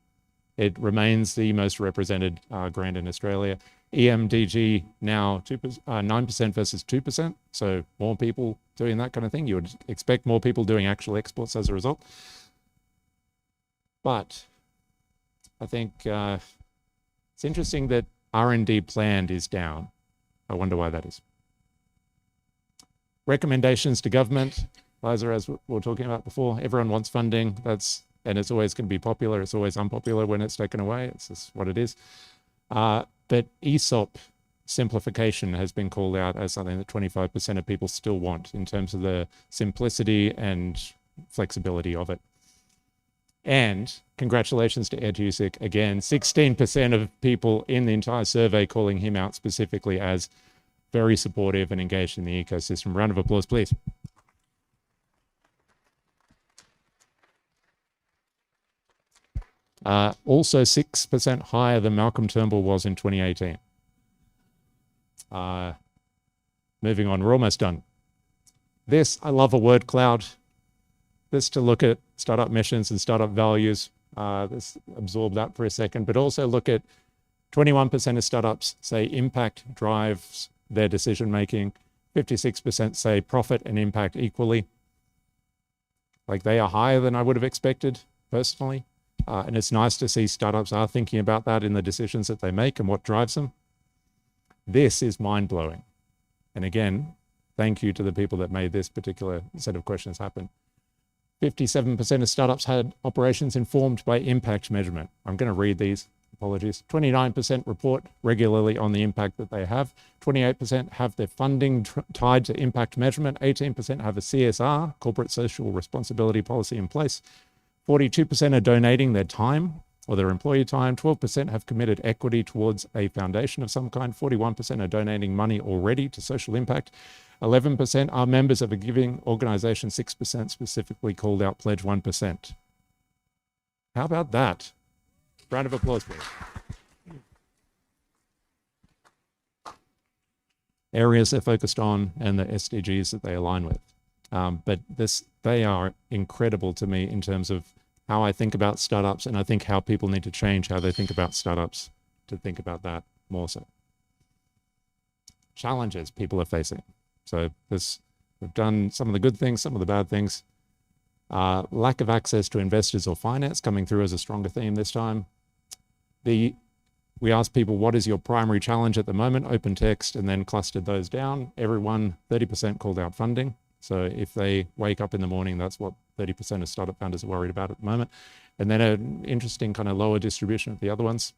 It remains the most represented grant in Australia. EMDG now 9% versus 2%, so more people doing that kind of thing. You would expect more people doing actual exports as a result. But I think it's interesting that R&D planned is down. I wonder why that is. Recommendations to government. Liza, as we were talking about before, everyone wants funding. And it's always going to be popular. It's always unpopular when it's taken away. It's just what it is. But ESOP simplification has been called out as something that 25% of people still want in terms of the simplicity and flexibility of it. And congratulations to Ed Husick. Again, 16% of people in the entire survey calling him out specifically as very supportive and engaged in the ecosystem. Round of applause, please. Also 6% higher than Malcolm Turnbull was in 2018. Moving on, we're almost done. I love a word cloud. This to look at startup missions and startup values. Let's absorb that for a second, but also look at 21% of startups say impact drives their decision making. 56% say profit and impact equally. Like, they are higher than I would have expected personally. And it's nice to see startups are thinking about that in the decisions that they make and what drives them. This is mind-blowing. And again, thank you to the people that made this particular set of questions happen. 57% of startups had operations informed by impact measurement. I'm going to read these, apologies. 29% report regularly on the impact that they have. 28% have their funding tied to impact measurement. 18% have a CSR, corporate social responsibility policy in place. 42% are donating their time or their employee time. 12% have committed equity towards a foundation of some kind. 41% are donating money already to social impact. 11% are members of a giving organization. 6% specifically called out Pledge 1%. How about that? Round of applause, please. Areas they're focused on and the SDGs that they align with. But they are incredible to me in terms of how I think about startups, and I think how people need to change how they think about startups to think about that more so. Challenges people are facing. So we've done some of the good things, some of the bad things. Lack of access to investors or finance coming through as a stronger theme this time. We asked people, what is your primary challenge at the moment? Open text, and then clustered those down. Everyone, 30% called out funding. So if they wake up in the morning, that's what 30% of startup founders are worried about at the moment. And then an interesting kind of lower distribution of the other ones.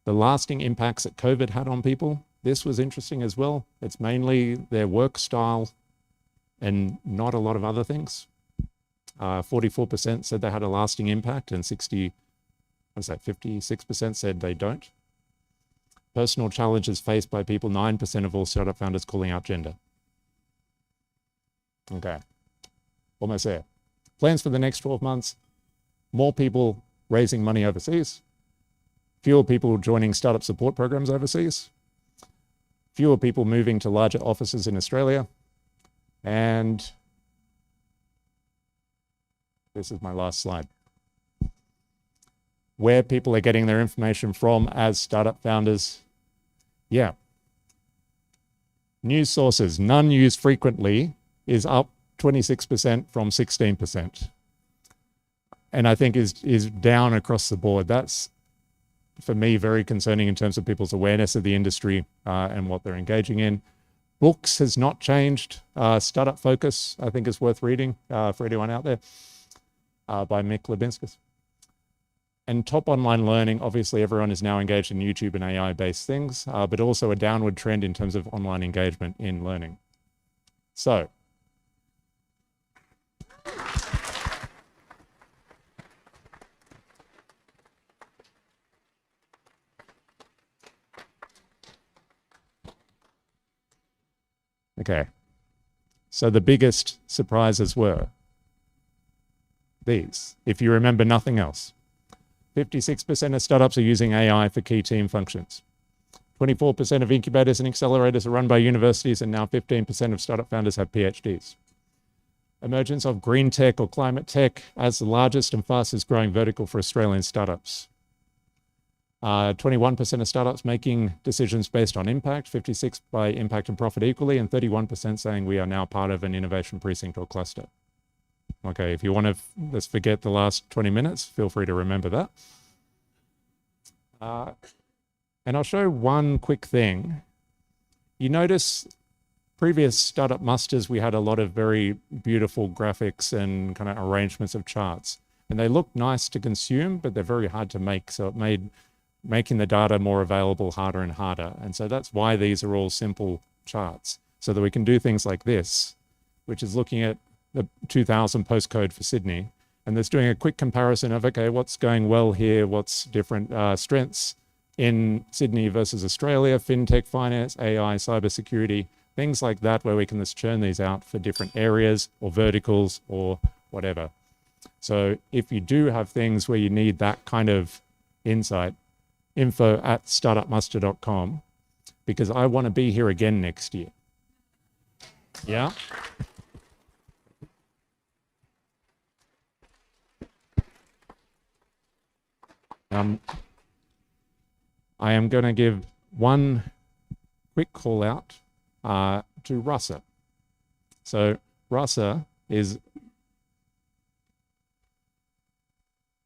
The lasting impacts that COVID had on people. This was interesting as well. It's mainly their work style and not a lot of other things. 44% said they had a lasting impact, and 56% said they don't. Personal challenges faced by people, 9% of all startup founders calling out gender. Okay, almost there. Plans for the next 12 months, more people raising money overseas, fewer people joining startup support programs overseas, fewer people moving to larger offices in Australia, and this is my last slide. Where people are getting their information from as startup founders. Yeah. News sources, none used frequently, is up 26% from 16%. And I think is down across the board. That's, for me, very concerning in terms of people's awareness of the industry and what they're engaging in. Books has not changed. Startup Focus, I think, is worth reading for anyone out there, by Mick Lebinskas. And top online learning, obviously everyone is now engaged in YouTube and AI-based things, but also a downward trend in terms of online engagement in learning. So, okay, so the biggest surprises were these, if you remember nothing else. 56% of startups are using AI for key team functions. 24% of incubators and accelerators are run by universities, and now 15% of startup founders have PhDs. Emergence of green tech or climate tech as the largest and fastest growing vertical for Australian startups. 21% of startups making decisions based on impact, 56% by impact and profit equally, and 31% saying we are now part of an innovation precinct or cluster. Okay, if you want to, let's forget the last 20 minutes, feel free to remember that. And I'll show one quick thing. You notice previous startup musters, we had a lot of very beautiful graphics and kind of arrangements of charts. And they look nice to consume, but they're very hard to make. So it made making the data more available harder and harder. And so that's why these are all simple charts, so that we can do things like this, which is looking at the 2000 postcode for Sydney. And that's doing a quick comparison of, okay, what's going well here? What's different strengths in Sydney versus Australia, fintech, finance, AI, cybersecurity, things like that, where we can just churn these out for different areas or verticals or whatever. So if you do have things where you need that kind of insight, info@startupmuster.com, because I want to be here again next year. Yeah. I am going to give one quick call out to Rasa. So Rasa is,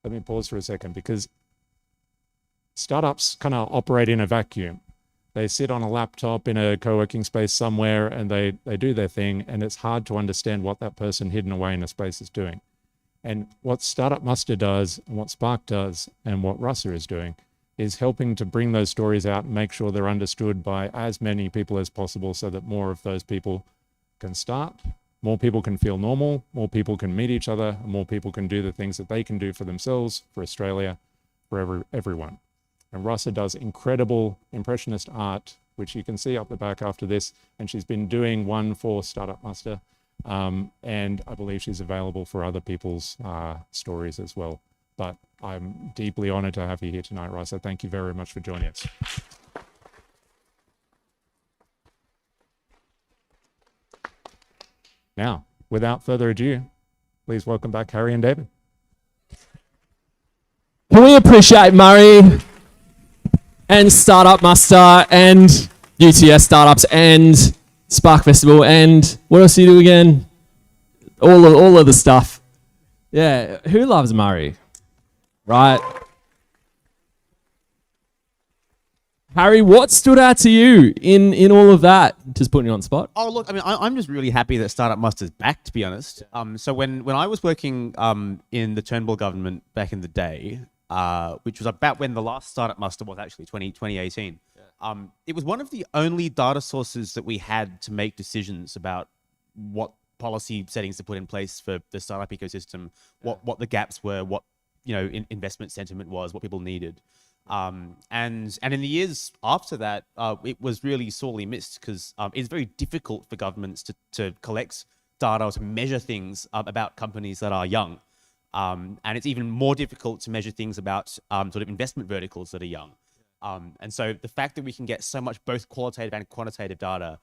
let me pause for a second, because startups kind of operate in a vacuum. They sit on a laptop in a co-working space somewhere and they do their thing, and it's hard to understand what that person hidden away in a space is doing. And what Startup Muster does, and what Spark does, and what Rasa is doing is helping to bring those stories out and make sure they're understood by as many people as possible, so that more of those people can start, more people can feel normal, more people can meet each other, and more people can do the things that they can do for themselves, for Australia, for everyone. And Rasa does incredible impressionist art, which you can see up the back after this. And she's been doing one for Startup Muster. And I believe she's available for other people's stories as well. But I'm deeply honored to have you here tonight, Rasa. Thank you very much for joining us. Now, without further ado, please welcome back Harry and David. Can we appreciate Murray and Startup Muster and UTS Startups and Spark Festival and what else do you do again? All of the stuff. Yeah, who loves Murray? Right. Harry, what stood out to you in all of that? Just putting you on the spot. Oh, look, I mean, I'm just really happy that Startup Muster's back, to be honest. So when I was working in the Turnbull government back in the day, which was about when the last Startup Muster was actually 2018. Yeah. It was one of the only data sources that we had to make decisions about what policy settings to put in place for the startup ecosystem, what the gaps were, what investment sentiment was, what people needed. And in the years after that, it was really sorely missed, because it's very difficult for governments to collect data or to measure things about companies that are young. And it's even more difficult to measure things about sort of investment verticals that are young. And so the fact that we can get so much both qualitative and quantitative data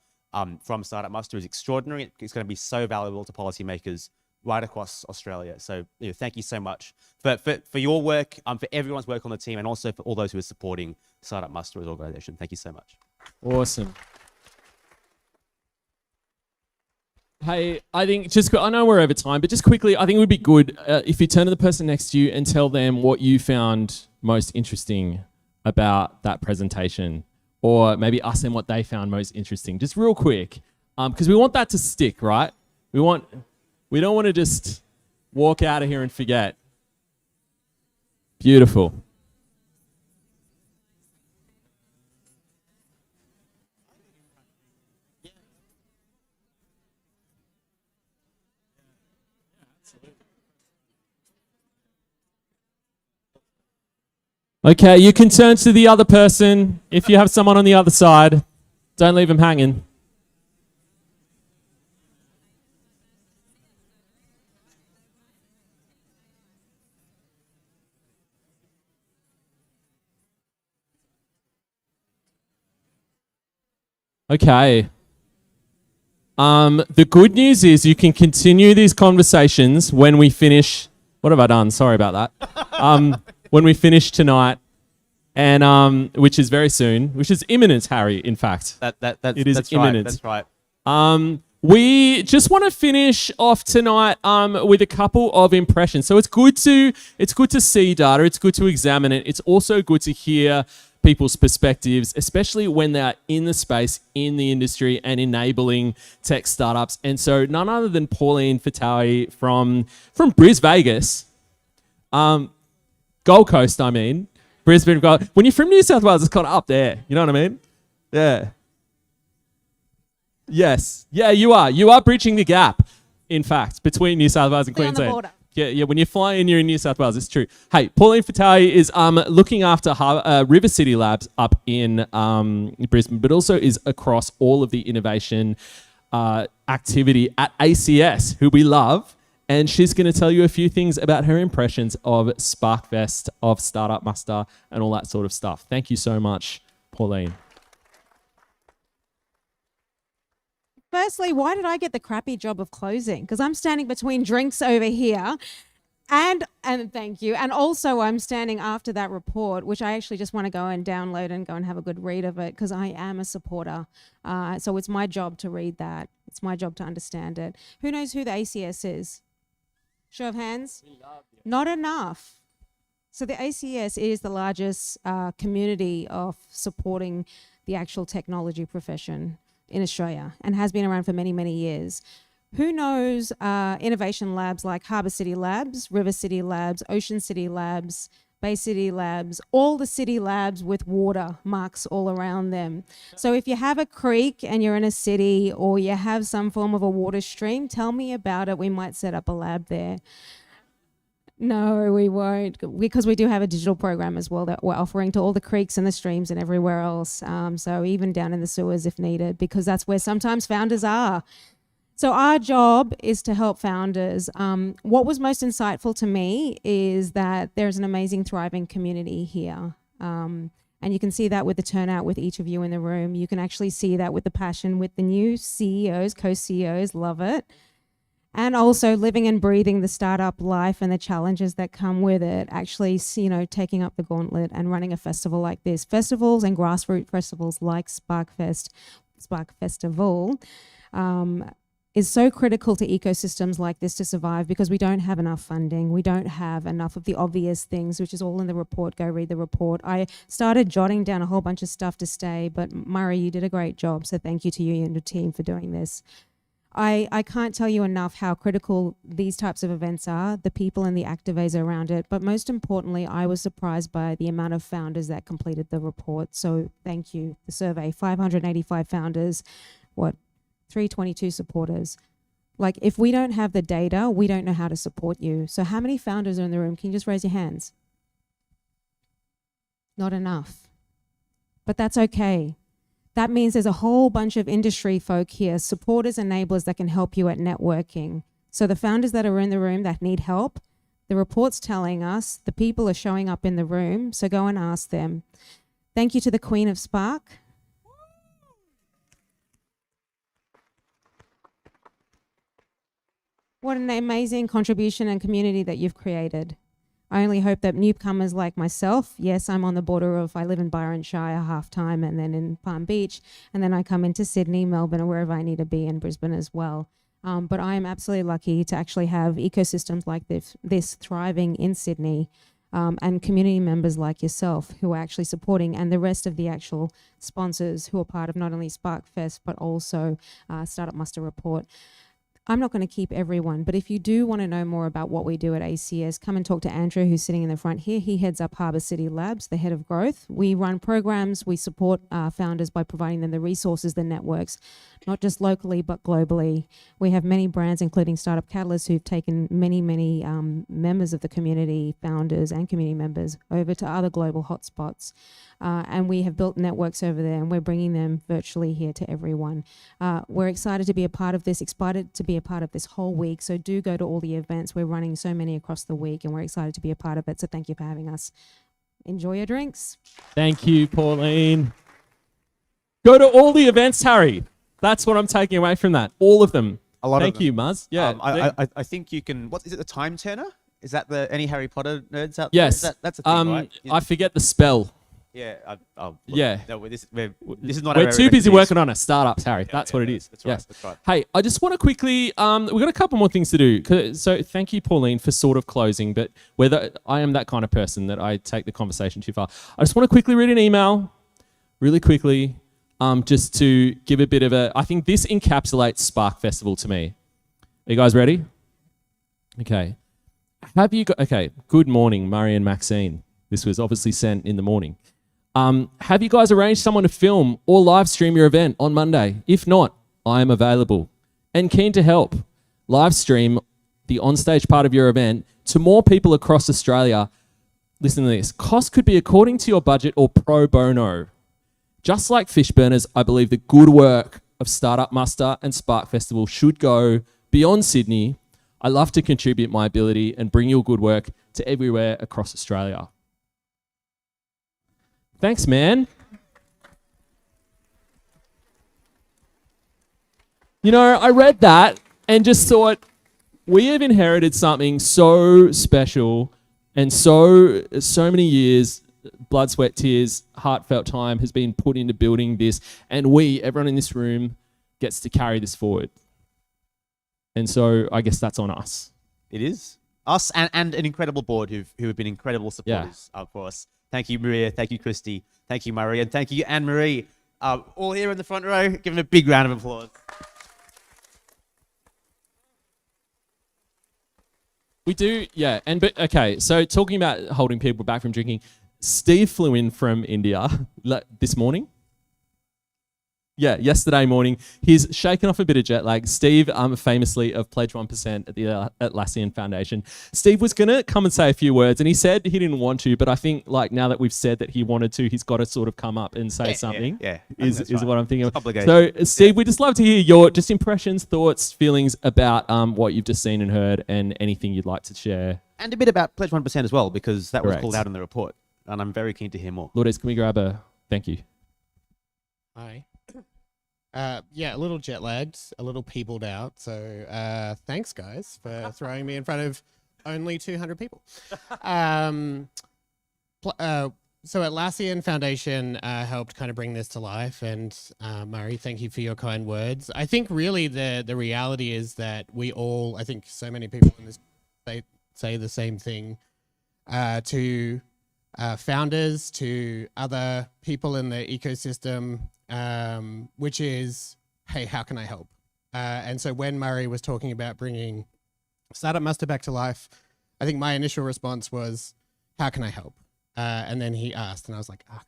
from Startup Muster is extraordinary. It's going to be so valuable to policymakers right across Australia. So thank you so much for your work, for everyone's work on the team, and also for all those who are supporting Startup Muster as an organization. Thank you so much. Awesome. Hey, I think I know we're over time, but just quickly, I think it would be good if you turn to the person next to you and tell them what you found most interesting about that presentation, or maybe ask them what they found most interesting, just real quick, because we want that to stick, right? We don't want to just walk out of here and forget. Beautiful. Okay, you can turn to the other person if you have someone on the other side. Don't leave them hanging. Okay. The good news is you can continue these conversations when we finish. What have I done? Sorry about that. When we finish tonight, and which is very soon, which is imminent, Harry. In fact, it is that's imminent. Right. That's right. We just want to finish off tonight with a couple of impressions. So it's good to see data. It's good to examine it. It's also good to hear people's perspectives, especially when they're in the space, in the industry, and enabling tech startups. And so none other than Pauline Fatale from Bris Vegas, Gold Coast, I mean. Brisbane, Gold. When you're from New South Wales, it's kind of up there. You know what I mean? Yeah. Yes. Yeah, you are. You are bridging the gap, in fact, between New South Wales and Be on the Queensland. border. Yeah. When you fly in, you're in New South Wales. It's true. Hey, Pauline Fatale is looking after River City Labs up in Brisbane, but also is across all of the innovation activity at ACS, who we love. And she's going to tell you a few things about her impressions of SparkFest, of Startup Muster, and all that sort of stuff. Thank you so much, Pauline. Firstly, why did I get the crappy job of closing? Because I'm standing between drinks over here, and thank you. And also I'm standing after that report, which I actually just want to go and download and go and have a good read of it, because I am a supporter. So it's my job to read that. It's my job to understand it. Who knows who the ACS is? Show of hands? Not enough. So the ACS is the largest community of supporting the actual technology profession in Australia, and has been around for many, many years. Who knows innovation labs like Harbour City Labs, River City Labs, Ocean City Labs, Bay City Labs, all the city labs with water marks all around them. So if you have a creek and you're in a city, or you have some form of a water stream, tell me about it. We might set up a lab there. No, we won't, because we do have a digital program as well that we're offering to all the creeks and the streams and everywhere else. So even down in the sewers if needed, because that's where sometimes founders are. So our job is to help founders. What was most insightful to me is that there's an amazing, thriving community here. And you can see that with the turnout with each of you in the room. You can actually see that with the passion with the new CEOs, co-CEOs, love it. And also living and breathing the startup life and the challenges that come with it, actually, taking up the gauntlet and running a festival like this. Festivals and grassroots festivals like SparkFest, Spark Festival, is so critical to ecosystems like this to survive, because we don't have enough funding. We don't have enough of the obvious things, which is all in the report. Go read the report. I started jotting down a whole bunch of stuff to stay, but Murray, you did a great job. So thank you to you and your team for doing this. I can't tell you enough how critical these types of events are, the people and the activators around it. But most importantly, I was surprised by the amount of founders that completed the report. So thank you. The survey, 585 founders, 322 supporters. Like, if we don't have the data, we don't know how to support you. So how many founders are in the room? Can you just raise your hands? Not enough. But that's okay. That means there's a whole bunch of industry folk here, supporters, enablers that can help you at networking. So the founders that are in the room that need help, the report's telling us the people are showing up in the room, so go and ask them. Thank you to the Queen of Spark. What an amazing contribution and community that you've created. I only hope that newcomers like myself, yes, I'm on the border of, I live in Byron Shire half-time and then in Palm Beach, and then I come into Sydney, Melbourne, or wherever I need to be, in Brisbane as well. But I am absolutely lucky to actually have ecosystems like this thriving in Sydney, and community members like yourself who are actually supporting, and the rest of the actual sponsors who are part of not only SparkFest, but also Startup Muster Report. I'm not going to keep everyone, but if you do want to know more about what we do at ACS, come and talk to Andrew, who's sitting in the front here. He heads up Harbour City Labs, the head of growth. We run programs, we support founders by providing them the resources, the networks, not just locally, but globally. We have many brands, including Startup Catalyst, who've taken many, many members of the community, founders and community members, over to other global hotspots. And we have built networks over there, and we're bringing them virtually here to everyone. We're excited to be a part of this, excited to be a part of this whole week. So do go to all the events. We're running so many across the week, and we're excited to be a part of it. So thank you for having us. Enjoy your drinks. Thank you, Pauline. Go to all the events, Harry. That's what I'm taking away from that. All of them. A lot Thank of them. you, Muzz. Yeah. I think you can. What is it? The time turner? Is that any Harry Potter nerds out yes. there? That's a thing, right? I forget the spell. Yeah. Look, Yeah. No, this is not. We're too busy working on our startups, Harry. That's what it is. That's right. Yes. That's right. Hey, I just want to quickly. We've got a couple more things to do. So thank you, Pauline, for sort of closing. But I am that kind of person that I take the conversation too far. I just want to quickly read an email, really quickly, just to give a bit of a. I think this encapsulates Spark Festival to me. Are you guys ready? Okay. Okay. Good morning, Murray and Maxine. This was obviously sent in the morning. Have you guys arranged someone to film or live stream your event on Monday? If not, I am available and keen to help. Live stream the onstage part of your event to more people across Australia. Listen to this. Cost could be according to your budget or pro bono. Just like Fishburners, I believe the good work of Startup Muster and Spark Festival should go beyond Sydney. I love to contribute my ability and bring your good work to everywhere across Australia. Thanks, man. You know, I read that and just thought, we have inherited something so special and so many years, blood, sweat, tears, heartfelt time has been put into building this, and everyone in this room, gets to carry this forward. And so I guess that's on us. It is. Us and an incredible board who have been incredible supporters, of course. Thank you, Maria. Thank you, Christy. Thank you, Murray. And thank you, Anne-Marie. All here in the front row. Give them a big round of applause. We do, yeah. Okay, so talking about holding people back from drinking, Steve flew in from India this morning. Yeah, yesterday morning. He's shaken off a bit of jet lag. Steve, famously of Pledge 1% at the Atlassian Foundation. Steve was going to come and say a few words, and he said he didn't want to, but I think now that we've said that he wanted to, he's got to sort of come up and say something. Yeah, is right. what I'm thinking of. Obligation. So, Steve, we'd just love to hear your just impressions, thoughts, feelings about what you've just seen and heard, and anything you'd like to share. And a bit about Pledge 1% as well, because that was Correct. called out in the report, and I'm very keen to hear more. Lourdes, can we grab a thank you? Hi. Yeah, a little jet lagged, a little peopled out. So thanks, guys, for throwing me in front of only 200 people. So Atlassian Foundation helped kind of bring this to life. And Murray, thank you for your kind words. I think really the reality is that we all, I think so many people in this say the same thing to founders, to other people in the ecosystem, which is, hey, how can I help? And so when Murray was talking about bringing Startup Muster back to life, I think my initial response was, how can I help? And then he asked, and I was like, oh,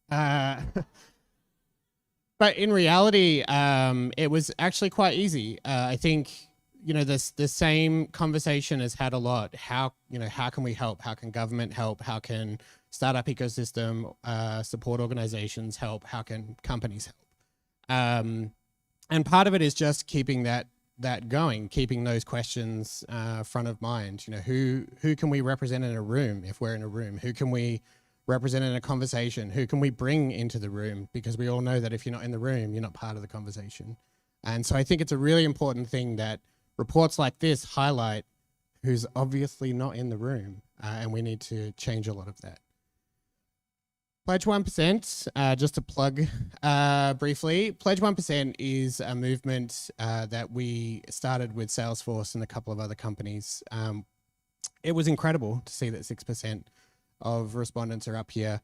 crap. But in reality, it was actually quite easy. I think, the same conversation has had a lot. How can we help? How can government help? How can startup ecosystem support organizations help? How can companies help? And part of it is just keeping that going, keeping those questions front of mind. Who can we represent in a room if we're in a room? Who can we represent in a conversation? Who can we bring into the room? Because we all know that if you're not in the room, you're not part of the conversation. And so I think it's a really important thing that reports like this highlight who's obviously not in the room, and we need to change a lot of that. Pledge 1%, just to plug briefly, Pledge 1% is a movement that we started with Salesforce and a couple of other companies. It was incredible to see that 6% of respondents are up here.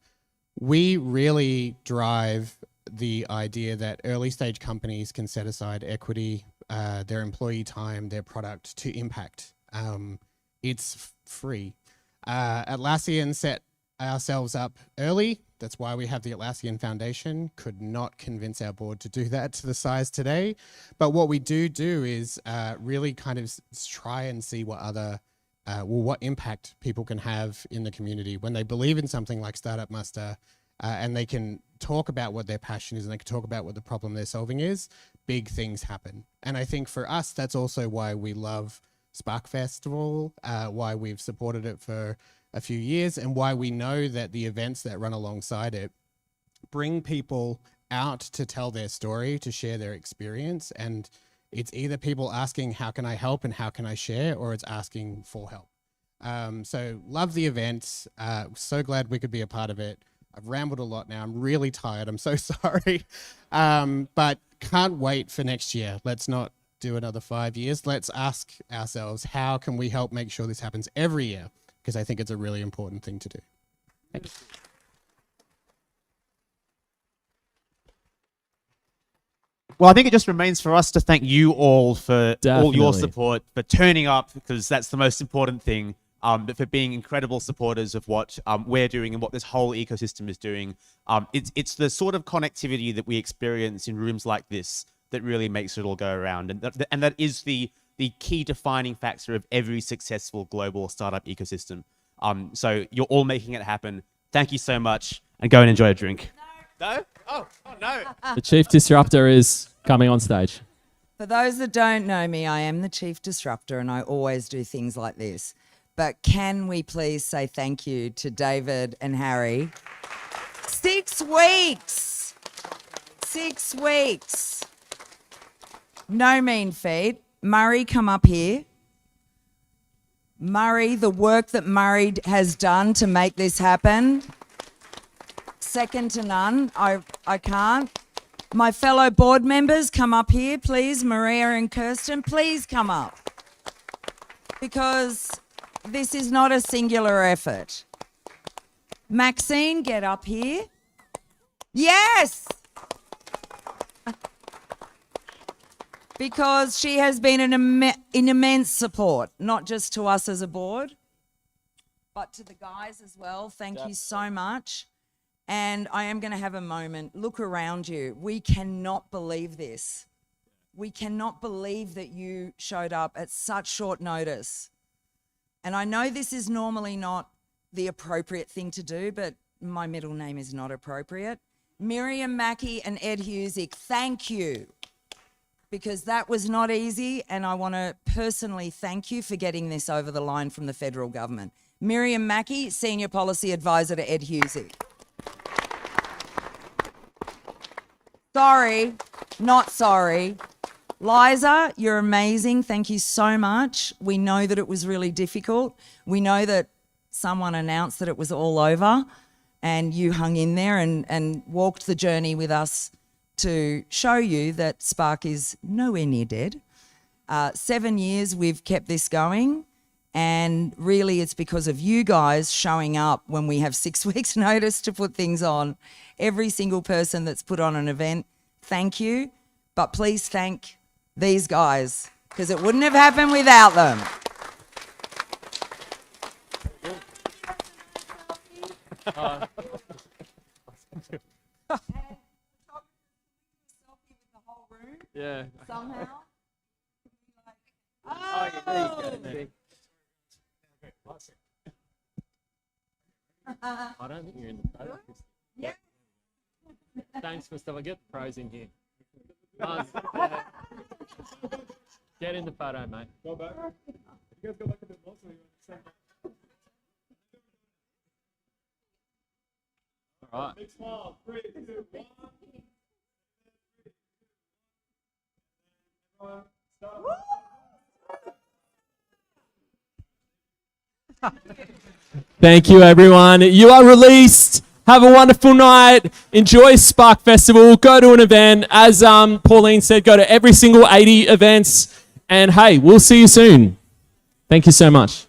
We really drive the idea that early stage companies can set aside equity, their employee time, their product to impact. It's free. Atlassian set ourselves up early. That's why we have the Atlassian Foundation. Could not convince our board to do that to the size today. But what we do is really kind of try and see what other, what impact people can have in the community when they believe in something like Startup Muster, and they can talk about what their passion is and they can talk about what the problem they're solving is, big things happen. And I think for us, that's also why we love Spark Festival, why we've supported it for a few years, and why we know that the events that run alongside it bring people out to tell their story, to share their experience, and it's either people asking, how can I help and how can I share, or it's asking for help. So love the event. So glad we could be a part of it. I've rambled a lot now. I'm really tired. I'm so sorry. But can't wait for next year. Let's not do another 5 years. Let's ask ourselves, how can we help make sure this happens every year? Because I think it's a really important thing to do. Thank you. Well, I think it just remains for us to thank you all for all your Definitely. support, for turning up, because that's the most important thing, but for being incredible supporters of what we're doing and what this whole ecosystem is doing. It's the sort of connectivity that we experience in rooms like this that really makes it all go around. And that is the key defining factor of every successful global startup ecosystem. So you're all making it happen. Thank you so much, and go and enjoy a drink. No? Oh no. The Chief Disruptor is coming on stage. For those that don't know me, I am the Chief Disruptor and I always do things like this. But can we please say thank you to David and Harry? 6 weeks. 6 weeks. No mean feat. Murray, come up here. Murray, the work that Murray has done to make this happen, second to none. I can't. My fellow board members, come up here, please. Maria and Kirsten, please come up. Because this is not a singular effort. Maxine, get up here. Yes! Because she has been an immense support, not just to us as a board, but to the guys as well. Thank you so much. And I am going to have a moment. Look around you. We cannot believe this. We cannot believe that you showed up at such short notice. And I know this is normally not the appropriate thing to do, but my middle name is not appropriate. Miriam Mackey and Ed Husick, thank you. Because that was not easy, and I want to personally thank you for getting this over the line from the federal government. Miriam Mackey, Senior Policy Advisor to Ed Husick. Sorry, not sorry. Liza, you're amazing. Thank you so much. We know that it was really difficult. We know that someone announced that it was all over, and you hung in there and walked the journey with us to show you that Spark is nowhere near dead. 7 years we've kept this going, and really it's because of you guys showing up when we have 6 weeks notice to put things on. Every single person that's put on an event, thank you, but please thank these guys, because it wouldn't have happened without them. Yeah. Somehow. Oh, yeah, there you go. I don't think you're in the photo. Yeah. Thanks for stuff. I get the pros in here. Nice. Yeah. Get in the photo, mate. Go back. You guys go back a bit more so you understand. All right. Big smile. 3, 2, 1. Everyone, stop. Thank you, everyone. You are released. Have a wonderful night. Enjoy Spark Festival. Go to an event. As Pauline said, go to every single 80 events. And hey, we'll see you soon. Thank you so much.